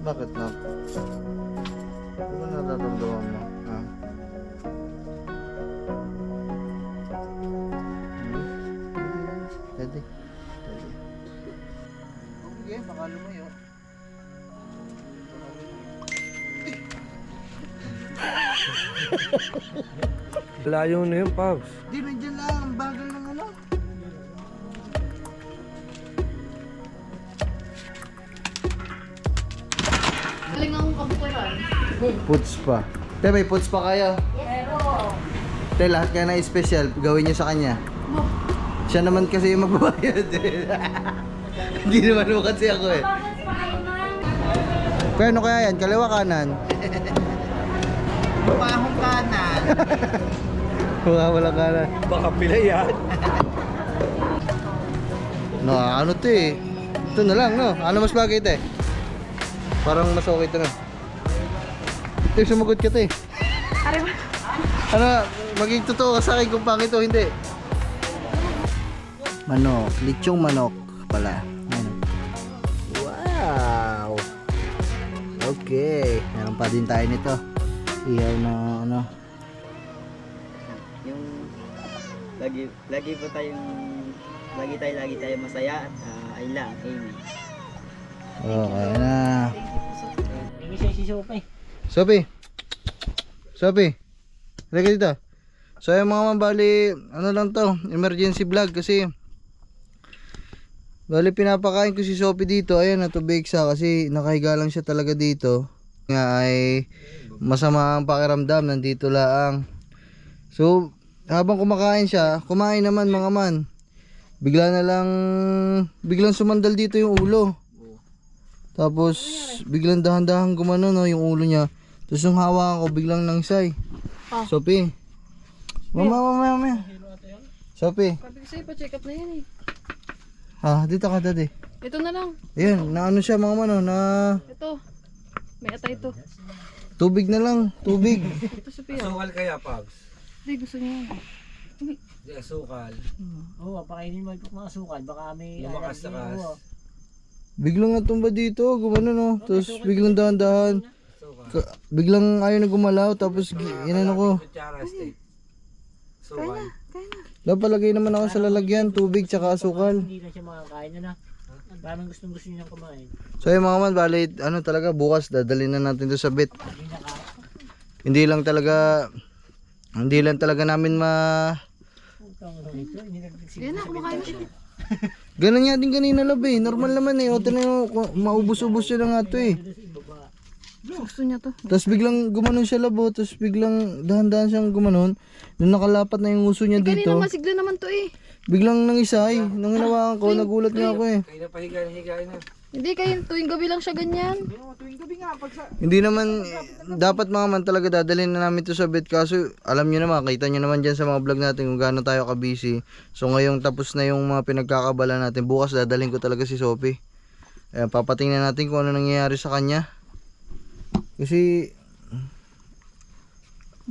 Bakit na? Ano ba nararamdaman mo? Ha? Pwede. Okay, baka lumayo. Layo na yun, Pops. Di, nandiyan lang. Ang bagal ng ano. Galing akong kabukaran. Puts pa. Te, may puts pa kayo. Pero, Te, lahat kaya na special. Gawin nyo sa kanya. Siya naman kasi yung magbabayad. Hindi naman mo kasi ako eh. Kaya ano kaya yan? Kaliwa kanan? Bumahong kanan. Wala kanan. Baka pila yan. No, ano to eh. Ito na lang, no? Ano mas bagay te? Parang mas okay ito na. Te, sumagot ka te. Ano, maging totoo ka sa akin kung pangit o hindi. Manok, lechong manok pala. Ayan. Wow. Okay, meron pa din tayo nito. Ihaw na ano. Yung lagi tayo masaya at Ayla at Amy. Okay na. Amy siya si Sophie. Sophie. Sophie. Halika dito. So yung mga mambali, ano lang to, emergency vlog kasi bali pinapakain ko si Sophie dito. Ayan, natubig siya kasi nakahiga lang siya talaga dito. Nga ay masama ang pakiramdam, nandito lang. So habang kumakain siya, kumain naman mga man. Biglang sumandal dito yung ulo. Tapos biglang dahan-dahan gumano no yung ulo niya. Tapos yung hawakan ko biglang nangsay. Sophie. Mama. Sophie. sabi ko sa'yo, pa-check up na yan eh. Ah, dito ka daddy. Ito na lang. Ayan, na ano siya mga mano, na Ito. May atay ito. tubig na lang, tubig. Ito, Sophia. Asukal kaya, Pops? Hindi, gusto niya. Di asukal. Oo, pakainin mo yung mga asukal. Baka may Lumakas na kas. Biglang natumba dito, gumano no. Tapos biglang dahan-dahan. Biglang ayaw na gumalaw, tapos inano ko. Kutsara steak. Asukal. Napalagay naman ako sa lalagyan, tubig tsaka asukal. Hindi na siya makakain na. Parang gusto niya kumain. So yung mga man, bali, ano talaga, bukas dadalhin na natin to sa vet. Hindi lang talaga namin Yan na, kumakain na siya. Ganun nga din kanina labi, normal naman eh. O tinanong ko, maubos-ubos siya na nga to eh. Gusto niya to. Tapos biglang gumanon siya labo, tapos biglang dahan-dahan siyang gumanon. Nung nakalapat na yung uso niya Kanina dito, masigla naman to eh. biglang nangisay. Nung hinawakan ko, nagulat nga ako eh. Kaya na pahiga na. Hindi, kayo tuwing gabi lang siya ganyan. Hindi naman, dapat mga man talaga dadalhin na namin to sa vet. Kaso alam nyo naman, kita nyo naman dyan sa mga vlog natin kung gaano tayo ka-busy. So ngayong tapos na yung mga pinagkakabala natin, bukas dadalhin ko talaga si Sophie. Ayan, papatingnan natin kung ano nangyayari sa kanya. Kasi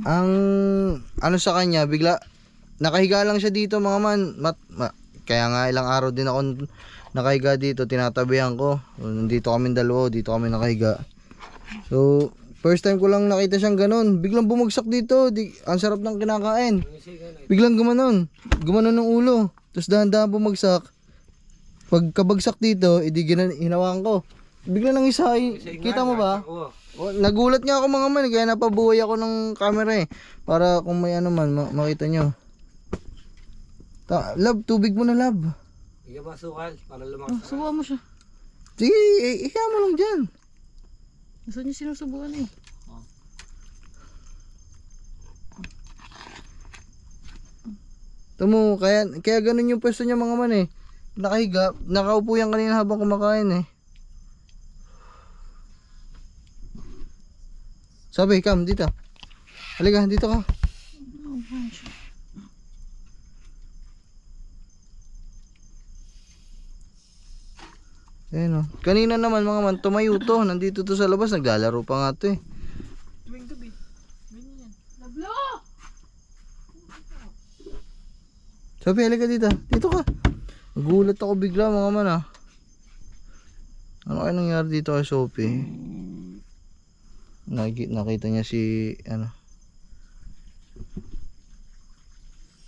ang ano sa kanya, bigla nakahiga lang siya dito mga man. Kaya nga ilang araw din ako nakahiga dito, tinatabihan ko. Nandito kami dalawa, dito kami nakahiga. So first time ko lang nakita siyang ganun. Biglang bumagsak dito, ang sarap ng kinakain. Biglang gumanon ng ulo. Tapos dahan-dahan bumagsak. Pagkabagsak dito, hinawakan ko. Biglang nangisay. Kita mo ba? Nagulat nga ako mga man, kaya napabuhay ako ng camera eh. Para kung may ano man, makita nyo. Lab, tubig mo na lab. Higa ba asukal? Para lumakas. Subukan mo siya. Sige, ihiya mo lang dyan. Gusto niya sinusubukan eh. Tamo, kaya ganun yung pwesto niya mga man eh. Nakahiga, nakaupo yan kanina habang kumakain eh. Sabi, come dito. Halika, dito ka. Ayan o. Kanina naman mga man, tumayo to. Nandito to sa labas, naglalaro pa nga to eh. Tuwing gabi. Ganyan yan. Nablo! Sabi, halika dito. Dito ka. Nagulat ako bigla mga man ah. Ano kaya nangyari dito kay Sophie? Nakita niya si ano.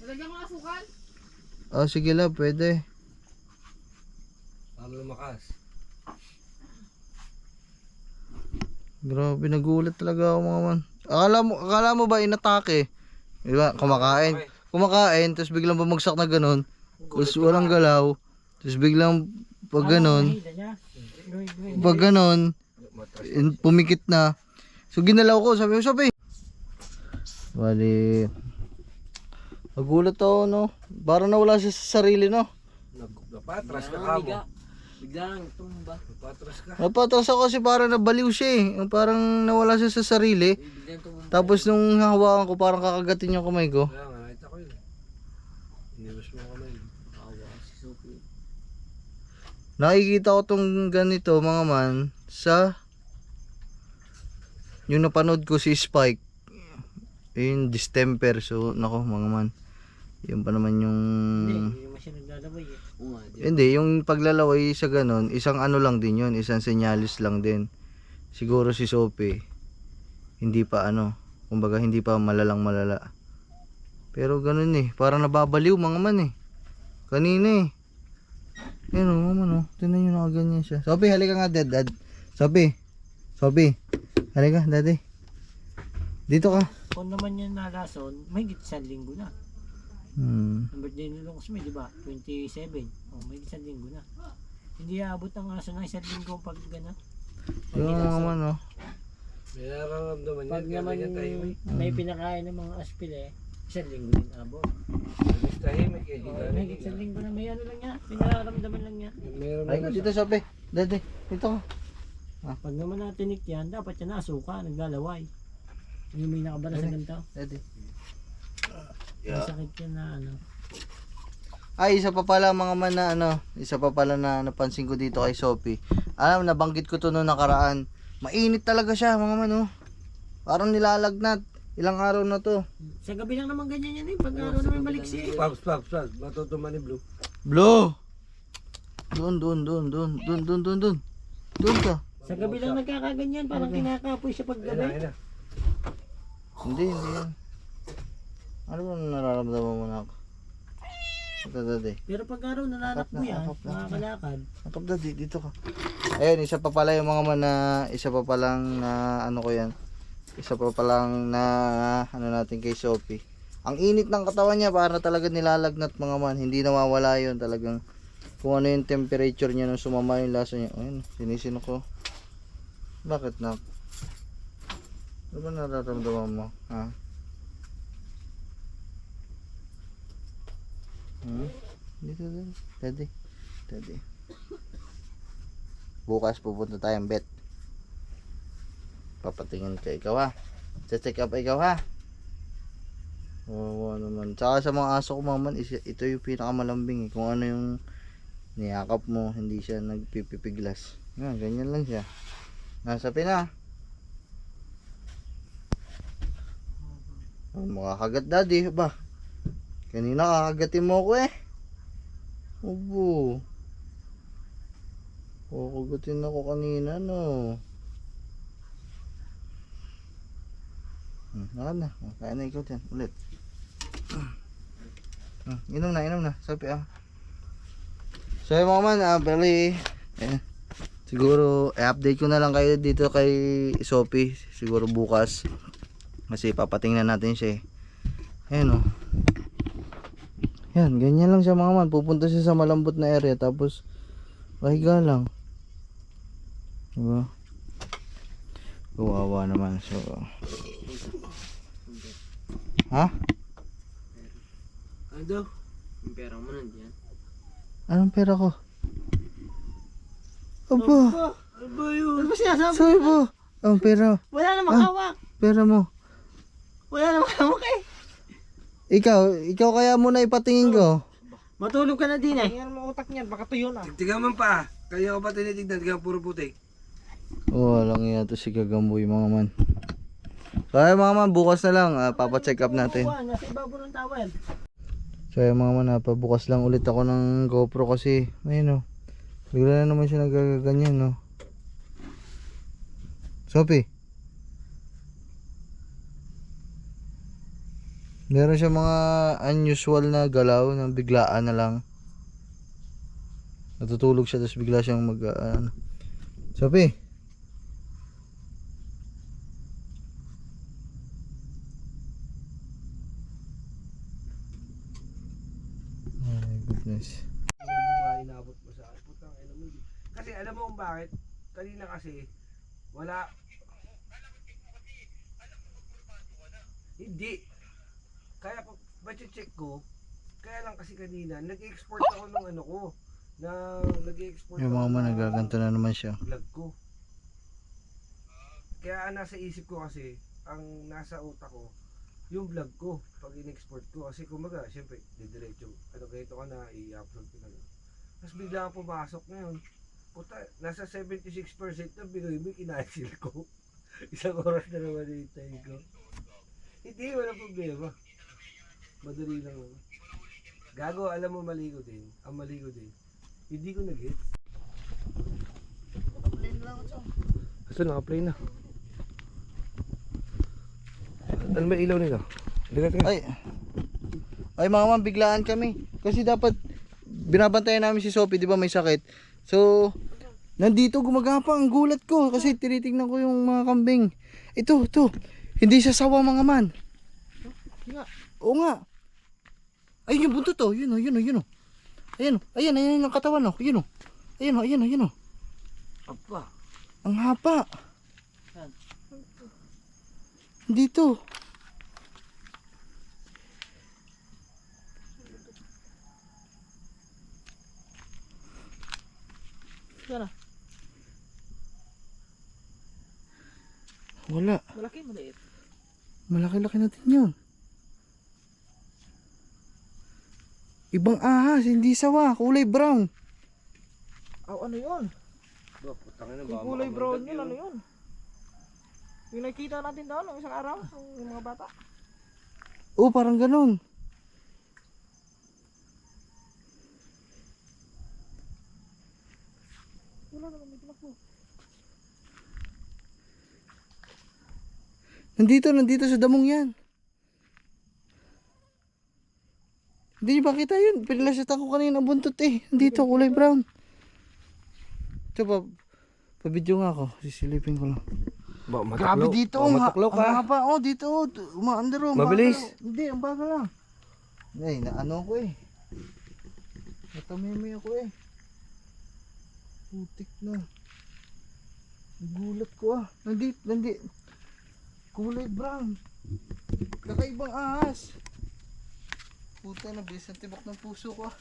Nalagyan mo asukal? Oh, sige la, pwede. Para lumakas. Grabe, nagulat talaga ako mga man. Akala mo ba inatake? Di ba? Kumakain, tapos biglang bumagsak na ganun. Tapos walang galaw. Tapos biglang pag ganun, Mahida niya. pag ganun, pumikit na. So ginalaw ko, sabi ko, bali, nagulat ako, no? Parang nawala siya sa sarili, no? Napatras ka kamo. Biglang tumba. Napatras ka. Napatras ako kasi parang nabaliw siya eh. Yung parang nawala siya sa sarili. Biglang tumba. Tapos nung hawakan ko, parang kakagatin yung kamay ko. Kaya nga, nakita ko yun. Iniwas mo kamay. Awa si Sophie. Nakikita ko tong ganito mga man sa yung napanood ko si Spike yung distemper. So nako mga man, yun pa naman yung Hindi naman siya naglalaway eh. Oo nga, di ba? hindi, yung paglalaway sa ganon, isang ano lang din yun, isang senyalis lang din. Siguro si Sophie hindi pa ano, kumbaga hindi pa malalang malala. Pero ganun eh, parang nababaliw mga man eh. Kanina eh. Yan o, man o. Tinan nyo nakaganyan siya. Sophie, halika nga dad. Sophie. Halika, daddy. Dito ka. Kung naman yan nalason, may 1 linggo na. Ang birthday ni Long Smith, di ba? 27. Oh, may 1 linggo na. Hindi aabot ang aso ng 1 linggo pag gano'n. Yung mga man o. May nararamdaman yan. Pag Kaya naman ganyan tayo. may pinakain ng mga aspil eh, 1 linggo din abot. Mas tahimik eh. Oh, may 1 linggo na may ano lang niya, pinararamdaman lang niya. Meron Halika dito, Sophie. Daddy, dito ka. Pag naman natinik yan, dapat yan nasuka, naglalaway. Yung may nakabara sa ganito. Daddy. May sakit yan na ano. Ay, isa pa pala mga man na ano. Isa pa pala na napansin ko dito kay Sophie. Alam, nabanggit ko to noong nakaraan. Mainit talaga siya mga man o. Parang nilalagnat. Ilang araw na to. Sa gabi lang naman ganyan yan eh, pag araw naman maliksi eh. Paps. Matutuman ni Blue. Blue! Doon ka. Sa gabi lang nagkakaganyan, parang kinakapoy siya pag Ayun gabi. na. Hindi yan. Ano ba nararamdaman mo na ako? Ito, daddy. Pero pag araw nananakbo yan, Akap na. nakakalakad. Akap, daddy, dito ka. Ayun, isa pa pala yung mga man na, isa pa palang na, ano ko yan. Isa pa palang na, ano natin kay Sophie. Ang init ng katawan niya, para talaga nilalagnat mga man. Hindi nawawala yun talagang. Kung ano yung temperature niya nung sumama yung lasa niya. Ayun, sinisino ko. Bakit na? Ano ba nararamdaman mo? Ha? Dito, daddy. Bukas pupunta tayong vet. Papatingin ka ikaw ha. Check up ikaw ha. Oo naman. Tsaka sa mga aso ko maman, ito yung pinakamalambing eh. Kung ano yung niyakap mo, hindi siya nagpipipiglas. Yan, ganyan lang siya. Nasa pina. Oh, makakagat daddy ba? Kanina kakagatin mo ko eh. Obo. Kakagatin ako kanina no. Na. Kaya na ikaw dyan. Ulit. Inom na. Sabi So yung mga man, bali. Siguro, i-update ko na lang kayo dito kay Sophie. Siguro bukas. Kasi papatingnan natin siya eh. Ayan o. Yan, ganyan lang siya mga man. Pupunta siya sa malambot na area. Tapos, pahiga lang. Diba? Kawawa naman. So, ha? Ano daw? Yung pera mo nandiyan. Anong pera ko? Aba! Ano ba yun? Ano ba sinasabi? Sabi po! Ang pera. Wala namang hawak. Pera mo. Wala namang hawak eh. Ikaw kaya muna ipatingin ko. Matulog ka na din eh. Tingnan mo utak niyan, baka tuyo na. Tignan man pa. Kaya ko pa tinitignan. Tignan puro putik. Walang iya to si Gagamboy mga man. So ayun mga man, bukas na lang. Papacheck up natin. Nasa ibabaw ng towel. So ayun mga man, pabukas lang ulit ako ng GoPro kasi ayun o. Bigla na naman siya nagaganyan no. Sophie. Meron siya mga unusual na galaw ng biglaan na lang. Natutulog siya tapos bigla siyang Sophie. Oh my goodness. Mga inabot mo sa akin. Putang ina mo. Kasi alam mo kung bakit? Kanina kasi, wala. Hindi. Kaya ko, check ko, kaya lang kasi kanina, nag-export ako ng ano ko. Nag-export Yung mga man nagaganto na naman siya. vlog ko. Kaya ang nasa isip ko kasi, ang nasa utak ko, yung vlog ko, pag in-export ko. Kasi kumaga, syempre, didiretso. Ano, ganito ka na, i-upload ko na lang. Tapos bigla akong pumasok ngayon. Puta, nasa 76% na Pinoy mo, kinasil ko. Isang oras na naman hintayin ko. Hindi, walang problema. Madali lang naman. Gago, alam mo mali ko din. Ang mali ko din. Hindi ko nag-hit. Ito, naka-play na. Ano ba ilaw nito? Ay mga man, biglaan kami. Kasi dapat binabantayan namin si Sophie, di ba may sakit. So, nandito gumagapa ang gulat ko kasi tinitingnan ko yung mga kambing. Ito. Hindi siya sawa mga man. Oo nga. Ay, yung buntot to. Yun o. Ayan yung katawan o. Yun o. Ayan o. Apa? Ang haba. Saan? Dito. Sana. Wala. Malaki, maliit. Malaki-laki natin yun. Ibang ahas, hindi sawa. Kulay brown. Ano yun? Ba, putang ina, Kung baka kulay brown makamandag yun, ano yun? Yung nakita natin doon ng isang araw, yung mga bata. Oh, parang ganun. Wala naman, may tinakbo. Nandito sa damong yan. Hindi niyo ba kita yun? Pinalasat ako kanina buntot eh. Nandito, kulay brown. Ito pa, pabidyo nga ako. Sisilipin ko lang. Ba, Grabe dito. Ba, matuklaw ka. Ang haba. Oh, dito. Umaandar oh. Mabilis. Hindi, ang bagal lang. Ay, naano ko eh. Natamimi ako eh. Putik na. Gulat ko ah. Nandito. Kulay brown. Kakaibang ahas. Puta na, bilis ang tibok ng puso ko ah.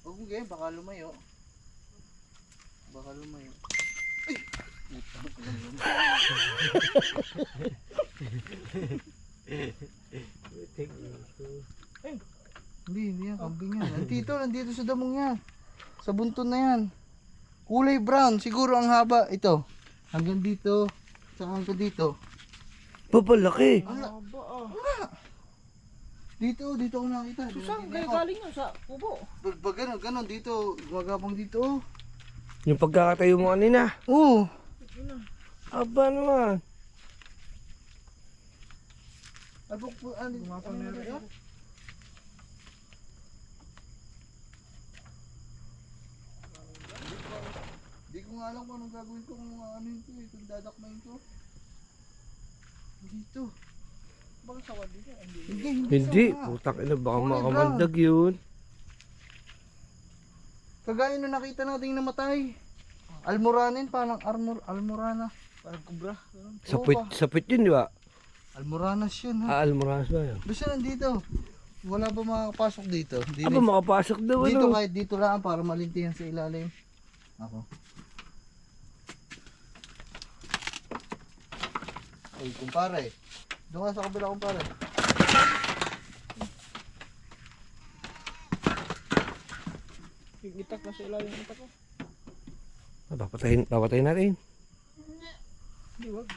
Huwag mo ganyan, baka lumayo. Ay! Hindi yan, kambing yan. Nandito sa damong yan. Sa bunton na yan. Kulay brown, siguro ang haba. Ito, hanggang dito, saka hanggang dito. Papalaki. Haba ah. Dito ako nakita. Saan kayo galing yun? Sa kubo? Pag ganon, dito, gumagapang dito. Yung pagkakatayo mo kanina. Oo. Aba naman. Gumapang na rin. Hindi ko nga alam kung anong gagawin ko kung ano ito eh, kung dadakmain ko. Dito. Baka sawa dito. Hindi. sama. Putak ina, baka Kulay makamandag yun. Kagaya nung nakita nating namatay. Almoranin, parang almorana. Parang kubra. Sapit yun, di ba? Almoranas yun ha. Almoranas ba yun? Basta nandito. Wala ba makakapasok dito? Aba, makapasok daw Dito ano. kahit dito lang para malintihan sa ilalim. Ako. Ay, kumpare. Doon nga sa kabila, kumpare. Itak na sa ilalim ng itak ko. Papatayin natin. Hindi, wag.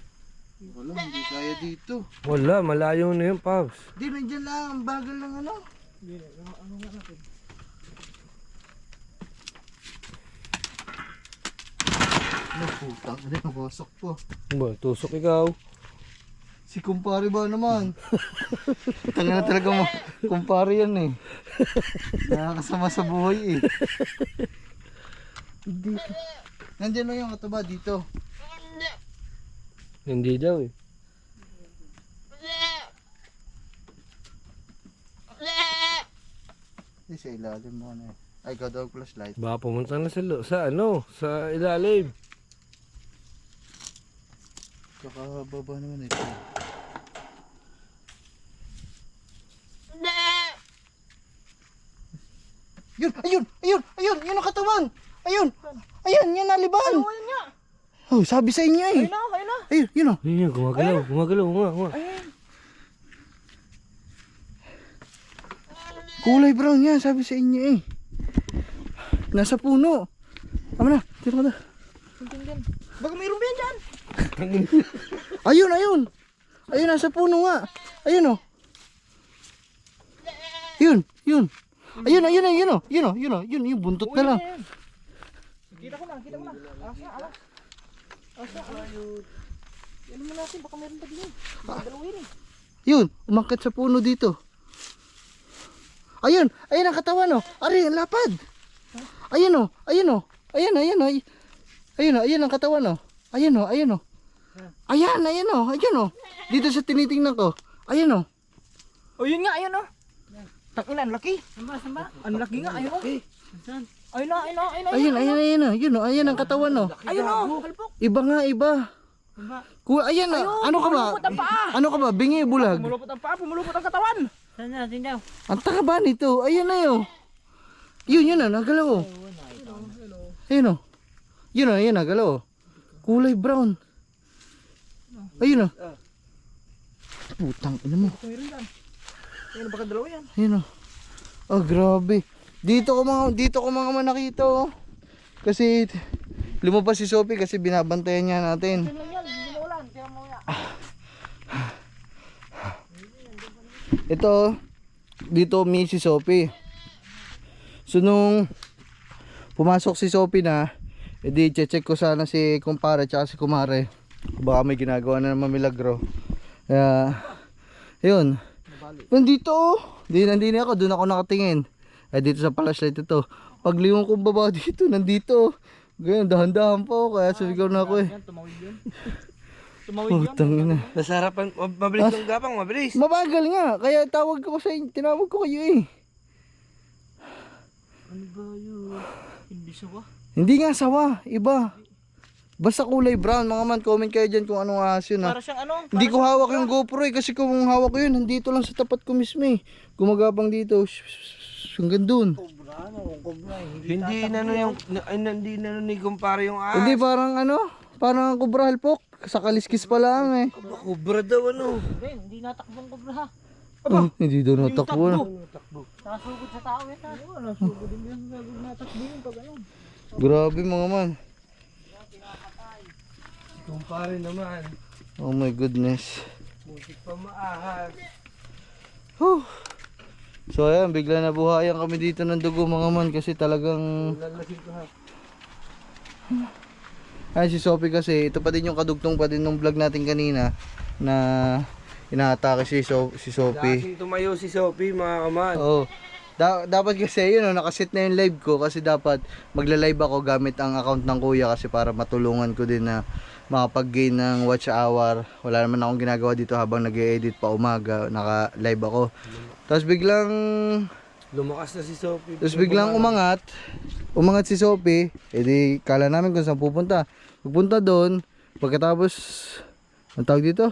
Wala, hindi kaya dito. Wala, malayo na yun, Paps. Di, nandiyan lang. Ang bagal ng ano. Hindi, ano nga natin? Ano, putang. Ano, nabosok po. Ba, tusok ikaw. Si kumpare ba naman? Tanga na talaga mo. Kumpare yan eh. Nakakasama sa buhay eh. Dito. Nandiyan lang yung kataba dito. Hindi daw eh. Hindi sa ilalim mo na eh. Ay, ikaw daw flashlight. Baka pumunta na sa sa ilalim. Kakababa naman ito. Yun, ayun, ayun, ayun, yun ang katawan. Ayun, ayun, yan naliban. Ayun nga. Oh, sabi sa inyo eh. Ayun na, ayun na. Ayun, yun oh. Ayun, gumagalaw nga. Ayun. Kulay brown yan, sabi sa inyo eh. Nasa puno. Tama na, tira ko na. Tingnan. Baka mayroon ba yan dyan? Ayun, ayun. Ayun, nasa puno nga. Ayun oh. Yun, yun. Ayun, ayun, ayun oh. Yun oh, yun oh. Yun, yung buntot na lang. Kita ko na. Asa, alas. Asa, alas. Yan mo natin, baka mayroon pa din yun. Baka dalawin eh. Yun, umakit sa puno dito. Ayun, ayun ang katawan oh. Ari, ang lapad. Ayun oh, ayun oh. Ayun, ayun oh. Ayun oh, ayun ang katawan oh. Ayun oh, ayun oh. Ayan, ayun oh, ayun oh. Dito sa tinitingnan ko. Ayun oh. Oh, yun nga, ayun oh. Tangina, ang laki. Samba? Ang laki nga, ayun oh. Saan? Ayun na, ayun na, ayun na. Ayun, ayun, ayun oh. Yun oh, ayun ang katawan oh. Ayun oh, halpok. Iba nga, iba. Samba? Ayan ah. Ano ka ba? pumulupot ang paa. Ano ka ba? Bingi bulag. Pumulupot ang paa, pumulupot ang katawan. Saan natin daw? Ang takaba nito. Ayun na yun. Yun ah, nagalaw oh. Ayun oh. Yun ah, nagalaw oh. Kulay brown. Ayun oh. Putang ina mo. Mayroon dyan. Ayun, baka dalawa yan. Ayun oh. Oh, grabe. Dito ko mga nakita oh. Kasi lumabas si Sophie kasi binabantayan niya natin. Tingnan yan, hindi mo ulan. Tira mo yan. Ito, dito si Sophie. So nung pumasok si Sophie na, edi check ko sana si kumpare tsaka si kumare. Baka may ginagawa na naman milagro. Kaya, yun. Nandito oh. Nandito ako, doon ako nakatingin. Ay dito sa flashlight ito. Paglingon kong baba dito, nandito. Ganyan, dahan-dahan pa ako. Kaya sumigaw na ako eh. Yan, tumawid yun. Tumawid yun. Putang ina. Nasa harapan, mabilis ng gapang, mabilis. Mabagal nga. Kaya tawag ko sa inyo. Tinawag ko kayo eh. Ano ba yun? Hindi sawa. Hindi nga sawa. Iba. Basta kulay brown. Mga man, comment kayo dyan kung anong ahas yun ha. Para siyang ano? Hindi ko hawak yung GoPro eh. Kasi kung hawak ko yun, nandito lang sa tapat ko mismo eh. Gumagapang dito. Hanggang dun. Hindi na ni kumpare yung ahas. Hindi parang ano. Parang ang kubra halpok. Sa kaliskis pa lang eh. Kubra daw ano. Hindi natakbong kobra ha. Hindi daw natakbo na. Nakasugod sa tao yan ha. Nasugod din yan. Natakbo yun pag ano. Grabe mga man. Kumpare naman. Oh my goodness. Butik pa maahas. Whew. So ayan, bigla na buhayan kami dito ng dugo mga man kasi talagang Lalasin ko ha. ay si Sophie kasi ito pa din yung kadugtong pa din ng vlog natin kanina na inaatake si Sophie. Dating tumayo si Sophie mga kaman. Oo. Dapat kasi yun, nakasit na yung live ko kasi dapat magla-live ako gamit ang account ng kuya kasi para matulungan ko din na makapag-gain ng watch hour. Wala naman akong ginagawa dito habang nag-e-edit pa umaga, naka-live ako. Tapos biglang Lumakas na si Sophie. Tapos biglang umangat si Sophie, edi kala namin kung saan pupunta. Pagpunta doon, pagkatapos, ang tawag dito?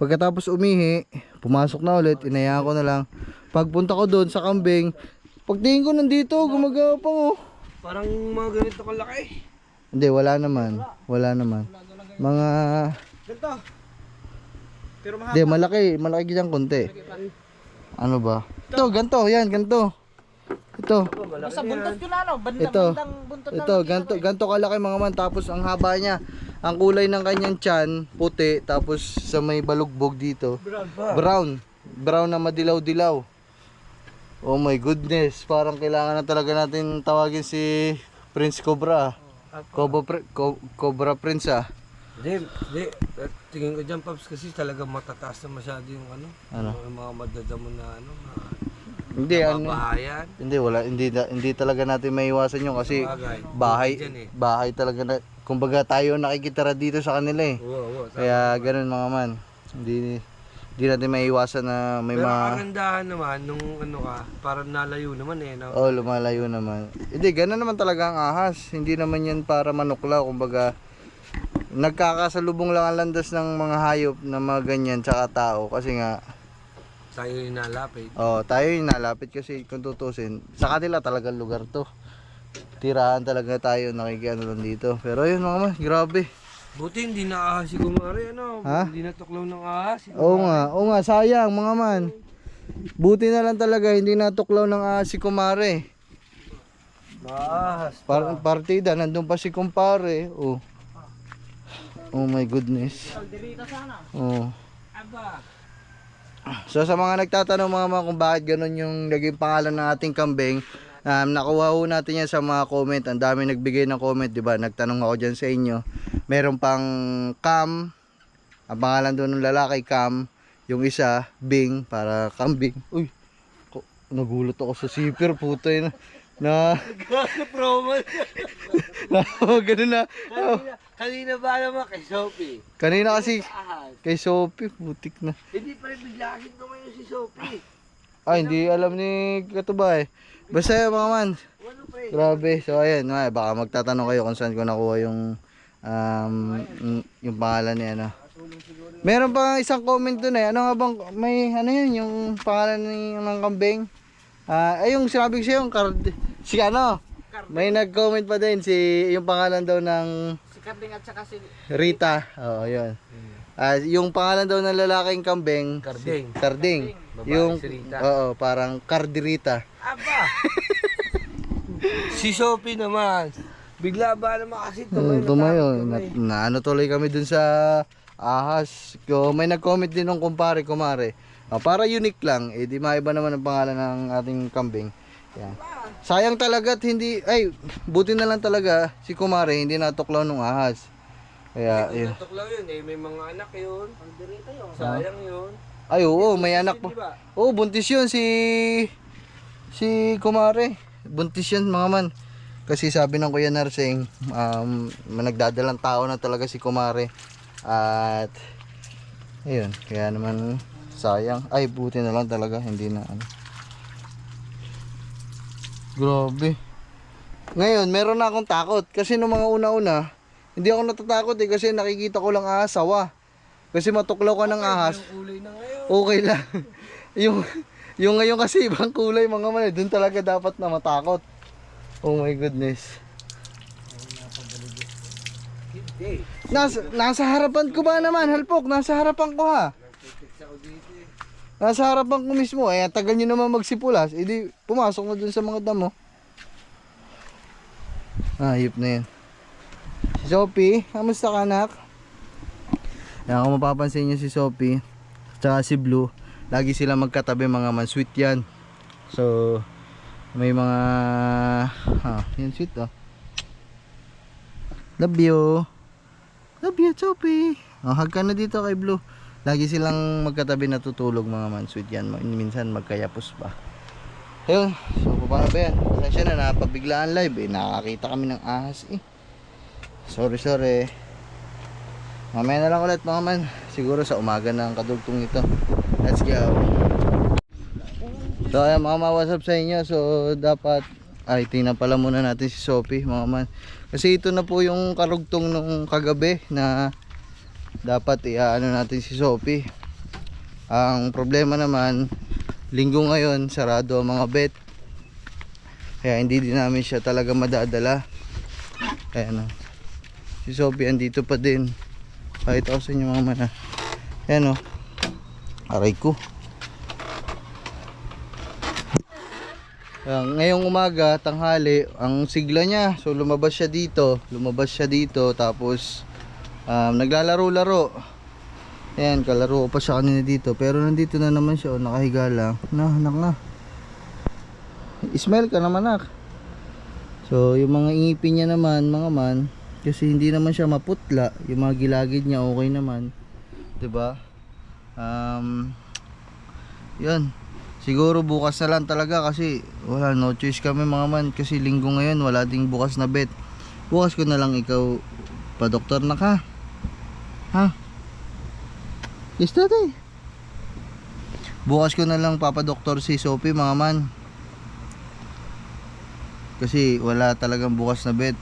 Pagkatapos umihi, pumasok na ulit, inayaan ko na lang. Pagpunta ko doon sa kambing, pagtingin ko nandito, gumagapang oh. Parang mga ganito kalaki. Hindi, wala naman. Wala naman. Mga, Ganito. Pero mahal. hindi, malaki dyan konti. Ano ba? Ito, ganto, yan, ganto. Ito. Basta buntot ko na ano. Ito. Buntot Ito, ganto kalaki mga man. Tapos ang haba niya, ang kulay ng kanyang tiyan, puti. Tapos sa may balugbog dito, brown. Brown na madilaw-dilaw. Oh my goodness. Parang kailangan na talaga natin tawagin si Prince Cobra. Cobra Prince ah. Hindi. Tingin ko dyan, Paps, kasi talagang matataas na masyado yung ano. Ano? Yung mga madadamo na ano. Hindi, Nababahayan. hindi talaga natin maiwasan yun kasi Sabagay. bahay, Dyan eh. bahay talaga na, kumbaga tayo nakikitira dito sa kanila eh. Oo. Kaya ganun mga man. Hindi natin maiwasan na may Pero mga kagandahan naman, nung ano ka, parang nalayo naman eh. No? lumalayo naman. Hindi, ganun naman talaga ang ahas. Hindi naman yan para manuklaw. Kumbaga, nagkakasalubong lang ang landas ng mga hayop na mga ganyan tsaka tao. Kasi nga, Tayo yung nalapit. tayo yung nalapit kasi kung tutusin, sa kanila talagang lugar to. Tirahan talaga tayo, nakikiano lang dito. Pero yun mga man, grabe. Buti hindi naahas si Kumari, ano? Ha? Hindi natuklaw ng ahas. Si Oo nga, sayang mga man. Buti na lang talaga, hindi natuklaw ng si Kumare. Maahas. Partida, nandun pa si Kumpare. Oh my goodness. Kalderita sana. Oh. Aba. So sa mga nagtatanong mga man kung bakit ganun yung naging pangalan ng ating kambing, nakuha ho natin yan sa mga comment. Ang dami nagbigay ng comment, di ba? Nagtanong ako dyan sa inyo. Meron pang Cam, ang pangalan doon ng lalaki Cam, yung isa Bing para kambing. Uy, nagulat ako sa zipper, puto yun. Promo. Ganun na. Kanina ba naman kay Sophie? Kanina kasi Ahas. kay Sophie, putik na. Hindi pa rin biglasin tumayo si Sophie. Hindi alam ni Katuba eh. Basta yun mga man. Ano pre? Grabe. So ayan, baka magtatanong kayo kung saan ko nakuha yung pangalan niya ano. Meron pa isang comment dun eh. Ano nga bang may ano yun yung pangalan ng kambing? Yung sinabi ko sa'yo, si ano? May nag-comment pa din yung pangalan daw ng Si Karding at saka si Rita. Oo, yun. Yung pangalan daw ng lalaking kambing, Karding. Karding. Babae Yung si Rita. parang Kardirita. Aba! Si Sophie naman. Bigla ba naman kasi Tumayo. Ano tuloy kami dun sa ahas. May nag-comment din ng kumare. Para unique lang. Di maiba naman ang pangalan ng ating kambing. Yan. Sayang talaga at buti na lang talaga si kumare hindi natuklaw nung ahas. Kaya, yun. Tuklaw yun eh. May mga anak yun. Kalderita yun. Sayang yun. Oo, may anak pa. Diba? Buntis yun si kumare. Buntis yun mga man. Kasi sabi ng Kuya Narsing, nagdadalang tao na talaga si kumare. At ayun, kaya naman sayang. Buti na lang talaga, hindi na ano. Grabe. Ngayon, meron na akong takot. Kasi nung mga una-una, hindi ako natatakot kasi nakikita ko lang sawa. Kasi matuklaw ka ng ahas. Yung kulay na ngayon. Okay lang. yung ngayon kasi ibang kulay mga man, doon talaga dapat na matakot. Oh my goodness. Hindi. Nasa harapan ko ba naman, Halpok? Nasa harapan ko ha. Nasa harapan ko mismo. Ang tagal nyo naman magsipulas. Di pumasok na dun sa mga damo. Ayop na yan. Si Sophie, kamusta ka anak? Yan, kung mapapansin nyo si Sophie tsaka si Blue, lagi sila magkatabi mga man. Sweet yan. So may mga yan sweet oh. Love you Sophie. Hug ka na dito kay Blue. Lagi silang magkatabi natutulog mga man. Sweet yan. Minsan magkayapos pa. Ayun, so paano ba yan? Pasensya na, napabiglaan live nakakita kami ng ahas sorry. Mamaya na lang ulit mga man. Siguro sa umaga na ang kadugtong ito. Let's go. So ayan mga what's up sa inyo. So dapat tingnan pala muna natin si Sophie mga man. Kasi ito na po yung karugtong nung kagabi na dapat ano natin si Sophie. Ang problema naman, linggo ngayon sarado ang mga vet. Kaya hindi din namin siya talaga madadala. Ayan o. Si Sophie andito pa din. Kahit ako sa inyo mga man. Ayan o. Aray ko. Ngayong umaga, tanghali, ang sigla niya. So lumabas siya dito. Tapos naglalaro-laro. Ayan, kalaro pa siya kanina dito. Pero nandito na naman siya, nakahiga lang. Anak na. Smile ka naman, anak. So yung mga ingipin niya naman, mga man, Kasi hindi naman siya maputla, yung mga gilagid niya okay naman. 'Di ba? Yun. Siguro bukas na lang talaga kasi wala, no choice kami mga man kasi linggo ngayon wala ding bukas na bet. Bukas ko na lang ikaw pa doktor na ka. Ha? Yes, tatay. Bukas ko na lang papadoktor si Sophie mga man. Kasi wala talagang bukas na bet.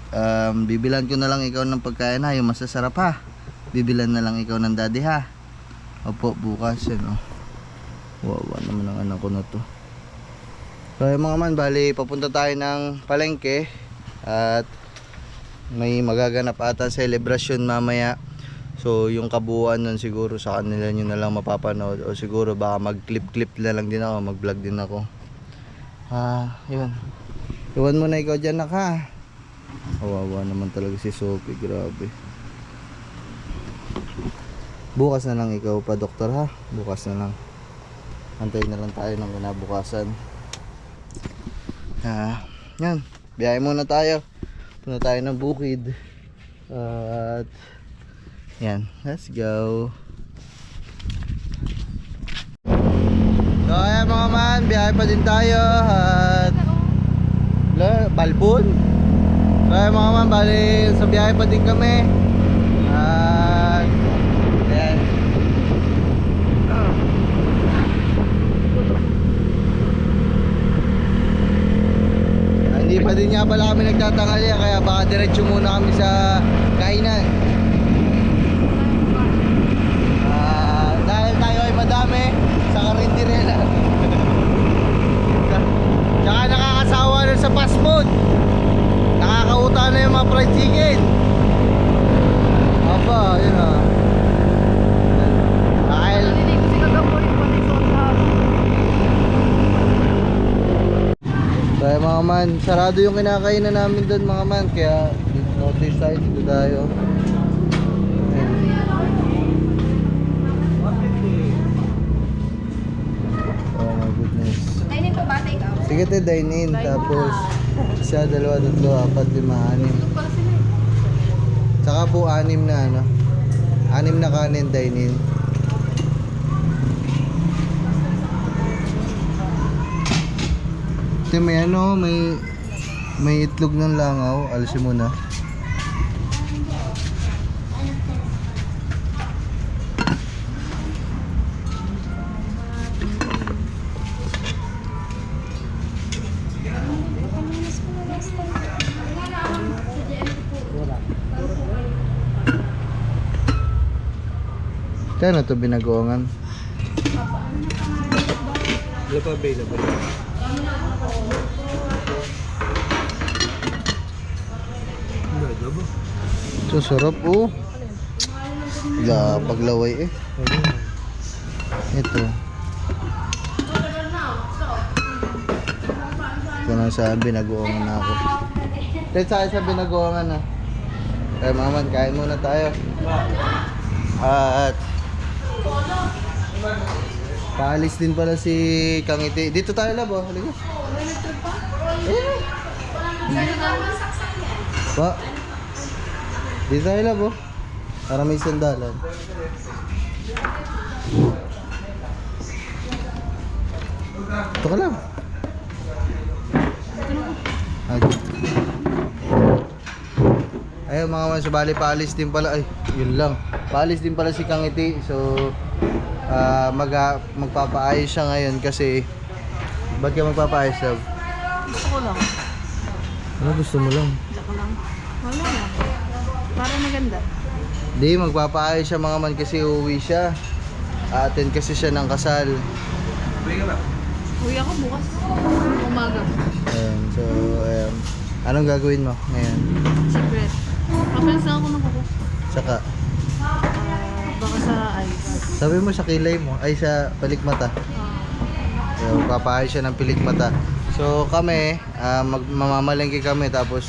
Bibilan ko na lang ikaw ng pagkain ha, yung masasarap ha. Bibilan na lang ikaw ng daddy ha. Opo, bukas yan oh. Wawa naman ang anak ko na to. Kaya mga man, bali papunta tayo ng palengke at may magaganap ata selebrasyon mamaya. So yung kabuuan nun siguro sa kanila nyo na lang mapapanood, o siguro baka mag clip na lang din ako, mag vlog din ako. Yun. Iwan mo na ikaw dyan ha. Wawa naman talaga si Sophie, grabe. Bukas na lang ikaw pa doktor ha. Bukas na lang. Antayin na lang tayo ng kinabukasan. Yan. Biyahe muna tayo. Punta tayo ng bukid. At yan. Let's go. So ayan mga man. Biyahe pa din tayo. At Balbon. So ayan mga man. Bali sa biyahe pa din kami. At ayan. Hindi pa din nga pala kami nagtatanghali kaya baka diretso muna kami sa kainan. Dahil tayo ay madami sa karinderya. Tsaka nakakasawa na sa fast food. Nakakauta na yung mga fried chicken. Aba, yun o. Dahil kaya mga man, sarado yung kinakainan namin doon mga man, kaya notice tayo, dito tayo. Oh my goodness. Dine in pa ba? Take out? Sige te, dine in, tapos isa, dalawa, tatlo, apat, lima, anim. Tsaka po 6 na ano, 6 na kanin, dine in. Ito may ano, may itlog ng langaw, alisin mo na. Kaya na ito binagoongan. Wala pa available. So sarap oh. Paglaway eh. Ito. Ito na sa binagoongan na ako. Ito sa binagoongan na. Kaya maman, kain muna tayo. At paalis din pala si Kangiti. Dito tayo labo. Halika. Pa. Dito tayo labo. Para may sandalan. Ito ka lang. Ayun mga man, sabali paalis din pala. Ay, yun lang. Paalis din pala si Kangiti. So magpapaayos siya ngayon kasi ba't ka magpapaayos, Sab? Gusto ko lang. Ano gusto mo lang? Gusto ko lang. Wala lang. Para maganda. Di, magpapaayos siya mga man kasi uuwi siya. Attend kasi siya ng kasal. Uwi ako bukas. Umaga. Ayan, so ayan. Anong gagawin mo ngayon? Secret. Papalas lang ako ng kuko. Saka, Baka sa ice. sabi mo sa kilay mo, ay sa palikmata. So, magpapaayos siya ng pilikmata. So kami, mamamalengke kami tapos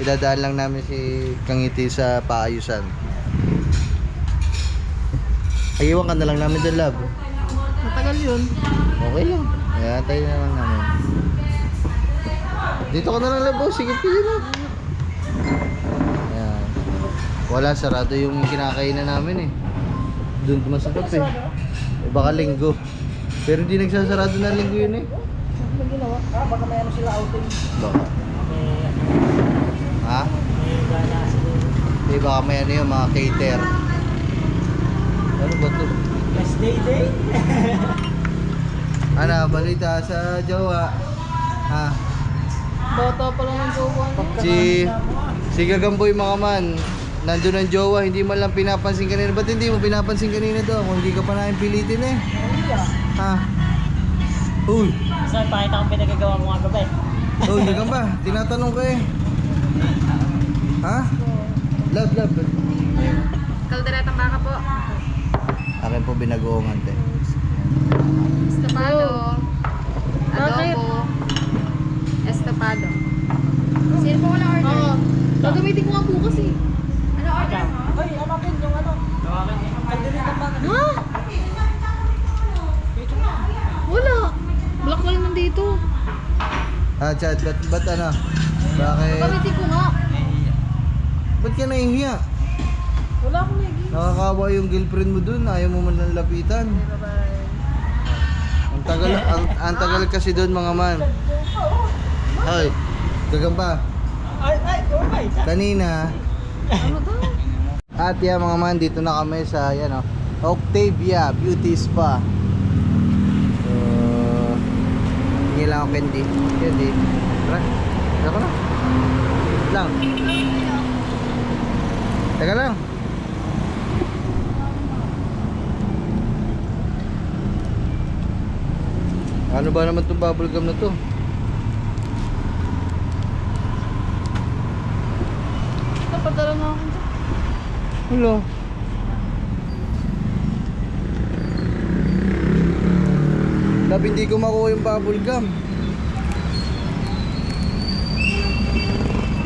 idadaan lang namin si Kangiti sa paayusan. Ayawan ka na lang namin doon, love. Matagal yun. Okay lang. Ayan, tayo na lang namin. Dito ka na lang, love. Oh, sige, pili mo. Ayan. Wala, sarado yung kinakainan namin eh. Doon masarap eh. Baka linggo. Pero hindi nagsasarado na linggo yun eh. Ano ginawa? Baka may ano sila outing. Baka. Okay, Ha? may gala siguro. Di baka may ano yung mga cater. Ano ba to? Last day. Ano, balita sa jowa. Ha? Bata pa lang ang jowa niya. Si Gagamboy mga man. Nandun ang jowa, hindi man lang pinapansin kanina. Ba't hindi mo pinapansin kanina daw? Kung hindi ka pa namin pilitin eh. Ha? Uy! Saan, pakita kong pinagagawa mo nga gabi. Uy, gagang ba? Tinatanong ka eh. Ha? Love. Kalderetang baka po. Akin po binagoongan te. Estopado. Bakit? Adobo. Estopado. Sino po wala order? Oo. Gagamitin ko nga bukas eh. Ano order mo? Ay, amakin yung ano. Kaldereta pa. Ha? Wala. Black lang nandito. Chad, ba't ano? Bakit? Gagamitin ko nga. Ba't ka nahihiya? Wala akong naging. Nakakawa yung girlfriend mo dun, ayaw mo man lang lapitan. Ang tagal kasi doon mga man. Ay, gagamba. Ay. Kanina, Ano to? at yan mga man, dito na kami sa yan, Octavia Beauty Spa. So, hingi lang ako candy. Tara, tara ko na. Lang. Teka lang. Ano ba naman itong bubble gum na to? Napadala na ako. Hello. Sabi hindi ko makuha yung bubble gum.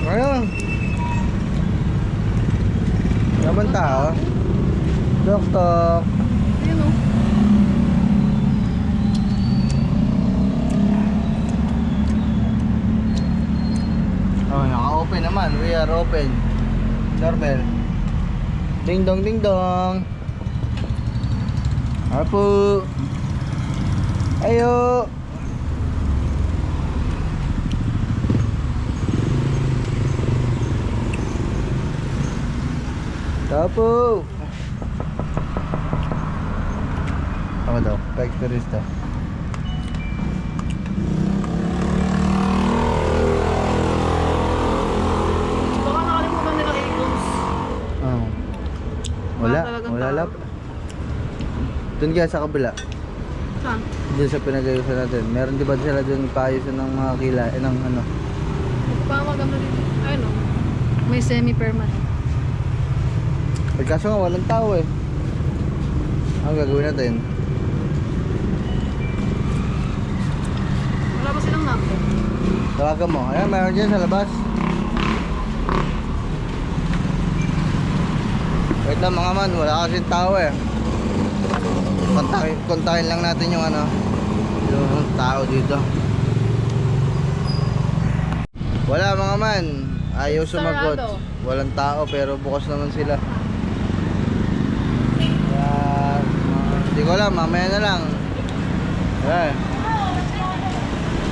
Ayun. Naman tao. Doktor. Ayun o. Oh, naka-open naman. We are open. Doorbell. Ding dong, ding dong. Apo. Ayo. Apo. Ako daw, pa-experience daw. Baka nakalimutan nila i-close. Oh. Wala, talagang wala tao. lap. Doon kaya sa kabila. Saan? Doon sa pinag-ayusan natin. Meron di ba sila doon paayusan ng mga kila, ng ano? Pamagam na dito. Ayun o. May semi-permanent. Eh, kaso nga walang tao eh. Ang gagawin natin? Wala ba silang napkin? Tawagan mo. Ayan, meron dyan sa labas. Wait lang mga man, wala kasing tao eh. Kontakin lang natin yung ano, yung tao dito. Wala mga man, ayaw sumagot. Sarado. Walang tao pero bukas naman sila. Kaya, hindi ko alam, mamaya na lang. Ayan.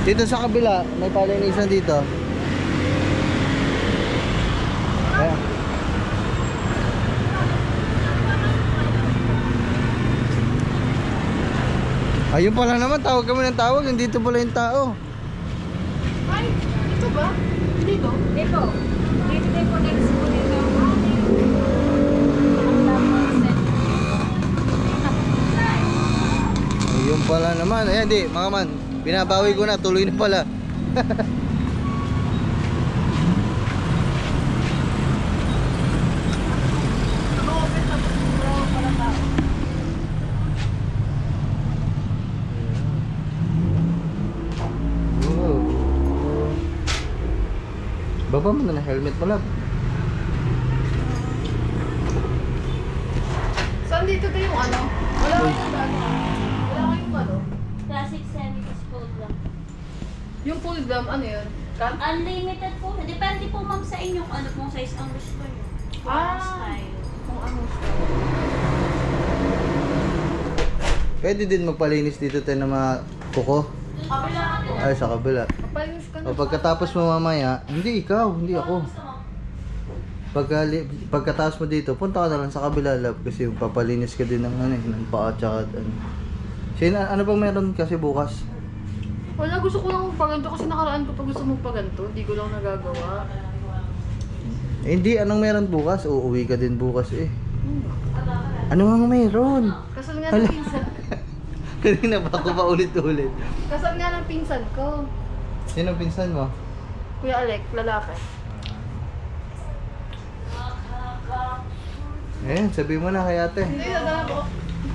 Dito sa kabila, may palinisan dito. Ayan. Ayun pala naman, tawag kami ng tawag, nandito pala yung tao. Ay, ito ba? Dito? Dito. Dito din po dito sa dito. Ayun pala naman, ayan di, mga man, binabawi ko na, tuloy na pala. Wow. Baba mo na helmet pala. Saan dito tayo yung ano? Wala kayong ano? Wala kayong ano? Classic semi is cold lang. Yung full gum, ano yun? Cut? Unlimited po. Depende po ma'am sa inyong ano pong size ang gusto nyo. Ah. Style. Pwede din magpalinis dito tayo ng mga kuko. Ay, sa kabila. Kapalinis ka na. O pagkatapos mo mamaya, hindi ikaw, hindi ako. Pagkatapos mo dito, punta ka na lang sa kabila, love, kasi papalinis ka din ng ng paa tsaka ano. Sina, ano bang meron kasi bukas? Wala, gusto ko lang magpaganto kasi nakaraan ko pa gusto magpaganto. Hindi ko lang nagagawa. Eh, hindi, anong meron bukas? Uuwi ka din bukas eh. Ano ang meron? Kasal nga Hala. ng pinsan. Kanina pa ako pa ulit-ulit. Kasal nga ng pinsan ko. Sino ang pinsan mo? Kuya Alec, lalaki. Eh, sabi mo na kay ate. Hindi, nadala ko.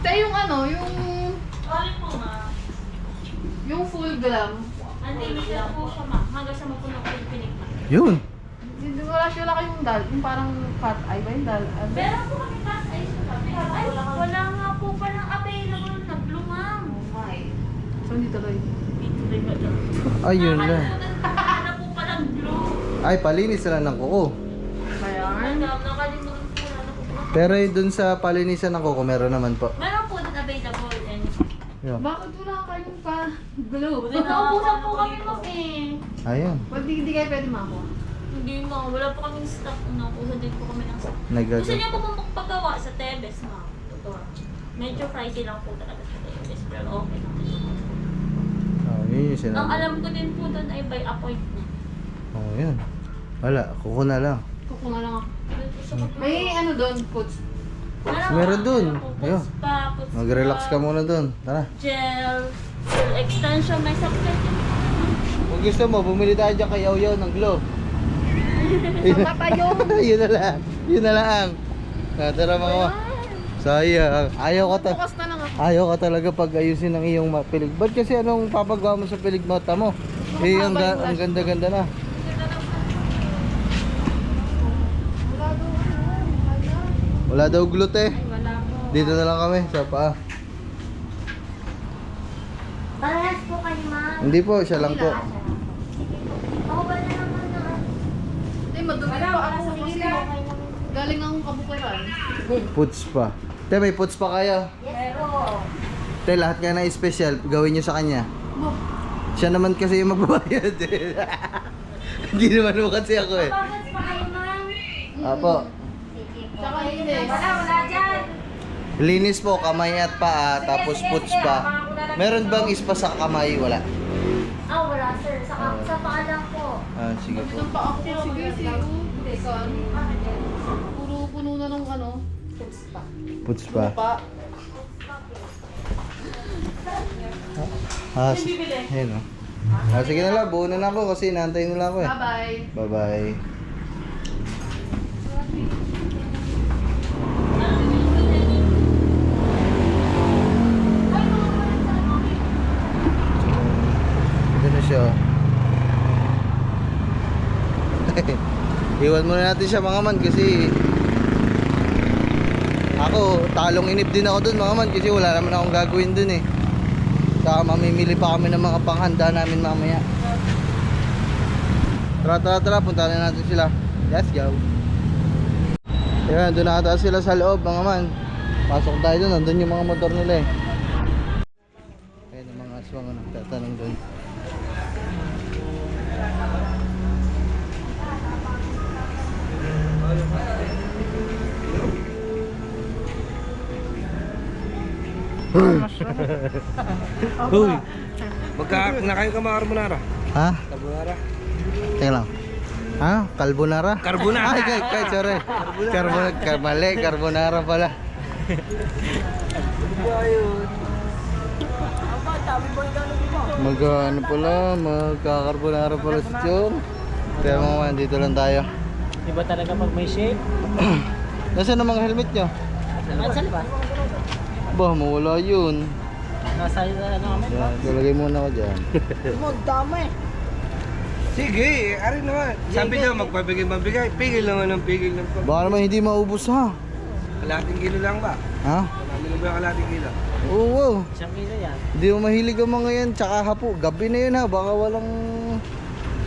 Tayo yung ano, Sorry po ma. yung full glam. Unlimited po siya ma. Hanggang sa mapuno ko yung pinig ma. Yun. Hindi wala siya wala kayong dal. Yung parang cat eye ba yung dal? Ano? Meron po kami class A sa kami. Ay, wala nga po palang available na blue ma'am. So hindi tuloy. Bituloy ba daw? Ayun na. Nakalimutan na po palang blue. Ay, palinis na lang ng kuko. Ayan. Nakalimutan po na po. Pero dun sa palinisan ng kuko, meron naman po. Meron po din available and Yun. Bakit wala kayong glue? naubusan po kami ma'am eh. Ayun. Ba't di kayo pwede mako? Hindi ma, wala po kaming stock. Naubusan din po kami ng stock. Gusto Nagagawa. niyo po magpagawa sa Tebes ma'am. Totoo. Medyo pricey lang po talaga sa Tebes pero okay lang. Oh, yun yung Ang sinabi. alam ko din po doon ay by appointment. Oh, yun. Wala, kuko na lang. Kuko nga lang ako. Doon po siya magpagawa. May ano doon, coach. Meron dun. Puts Ayun. pa, puts Mag-relax ka pa, muna dun. Tara. Gel, extension, may supply din. Kung gusto mo, bumili tayo dyan kay Yaw ng glove. Sama tayo. Yun na lang. Yun na lang. Tara mga. Sayang. Bukas na lang ako. Ayaw ka talaga pag ayusin ang iyong pilig. Ba't kasi anong papagawa mo sa pilig mata mo? Eh, ang ganda-ganda na. Wala daw glute. Wala po. Dito na lang kami sa paa. Parehas po kayo ma'am. Hindi po, siya lang po. Ako ba na naman na? Hindi, madumi pa ako kasi galing akong kabukiran. Puts pa. Te, may puts pa kayo. Pero, Te, lahat nga na special, gawin nyo sa kanya. Siya naman kasi yung magbabayad eh. Hindi naman mo kasi ako eh. parehas pa kayo ma'am. Apo, Sige po. Tsaka linis. Wala dyan. linis po, kamay at paa, tapos puts pa. Meron bang ispa sa kamay? Wala. Ah, wala sir. Sa paalang po. Ah, sige po. Ilang pa ako. Sige, sige. Teka, puro puno na ng ano. Puts pa. Pa. Ah, ayun oh. Ah, sige na lang, buo na ako kasi inaantay nila ako eh. Bye-bye. Bye-bye. Ito na siya. Iwan muna natin siya mga man kasi ako, talong inip din ako dun mga man kasi wala naman akong gagawin dun eh. Saka mamimili pa kami ng mga panghanda namin mamaya. Tara, punta na natin sila. Let's go. Ayan, doon na ata sila sa loob mga man. Pasok tayo doon, nandun yung mga motor nila eh. Ayan ang mga aswang na nagtatanong doon. Uy! Nakain ka mga carbonara? Ha? Carbonara? Teka lang. Ha? Carbonara? Carbonara. Ay, sorry. Mali, carbonara pala. Ano pala, magka-carbonara pala si Chong. Kaya mga man, dito lang tayo. Iba talaga pag may shape. Nasaan ang mga helmet nyo? Saan ba? Ba, mawala yun. Nasa ano kami? Yan, talagay muna ako dyan. Magdami. Sige, ari naman. Sabi niya, magpabigay-mabigay. Pigil naman ng pigil ng Baka naman hindi maubos ha. kalating kilo lang ba? Ha? Marami na ba yung kalating kilo? Oo. Isang kilo yan. Hindi mo mahilig ang mga yan. Tsaka hapo. Gabi na yun ha. Baka walang...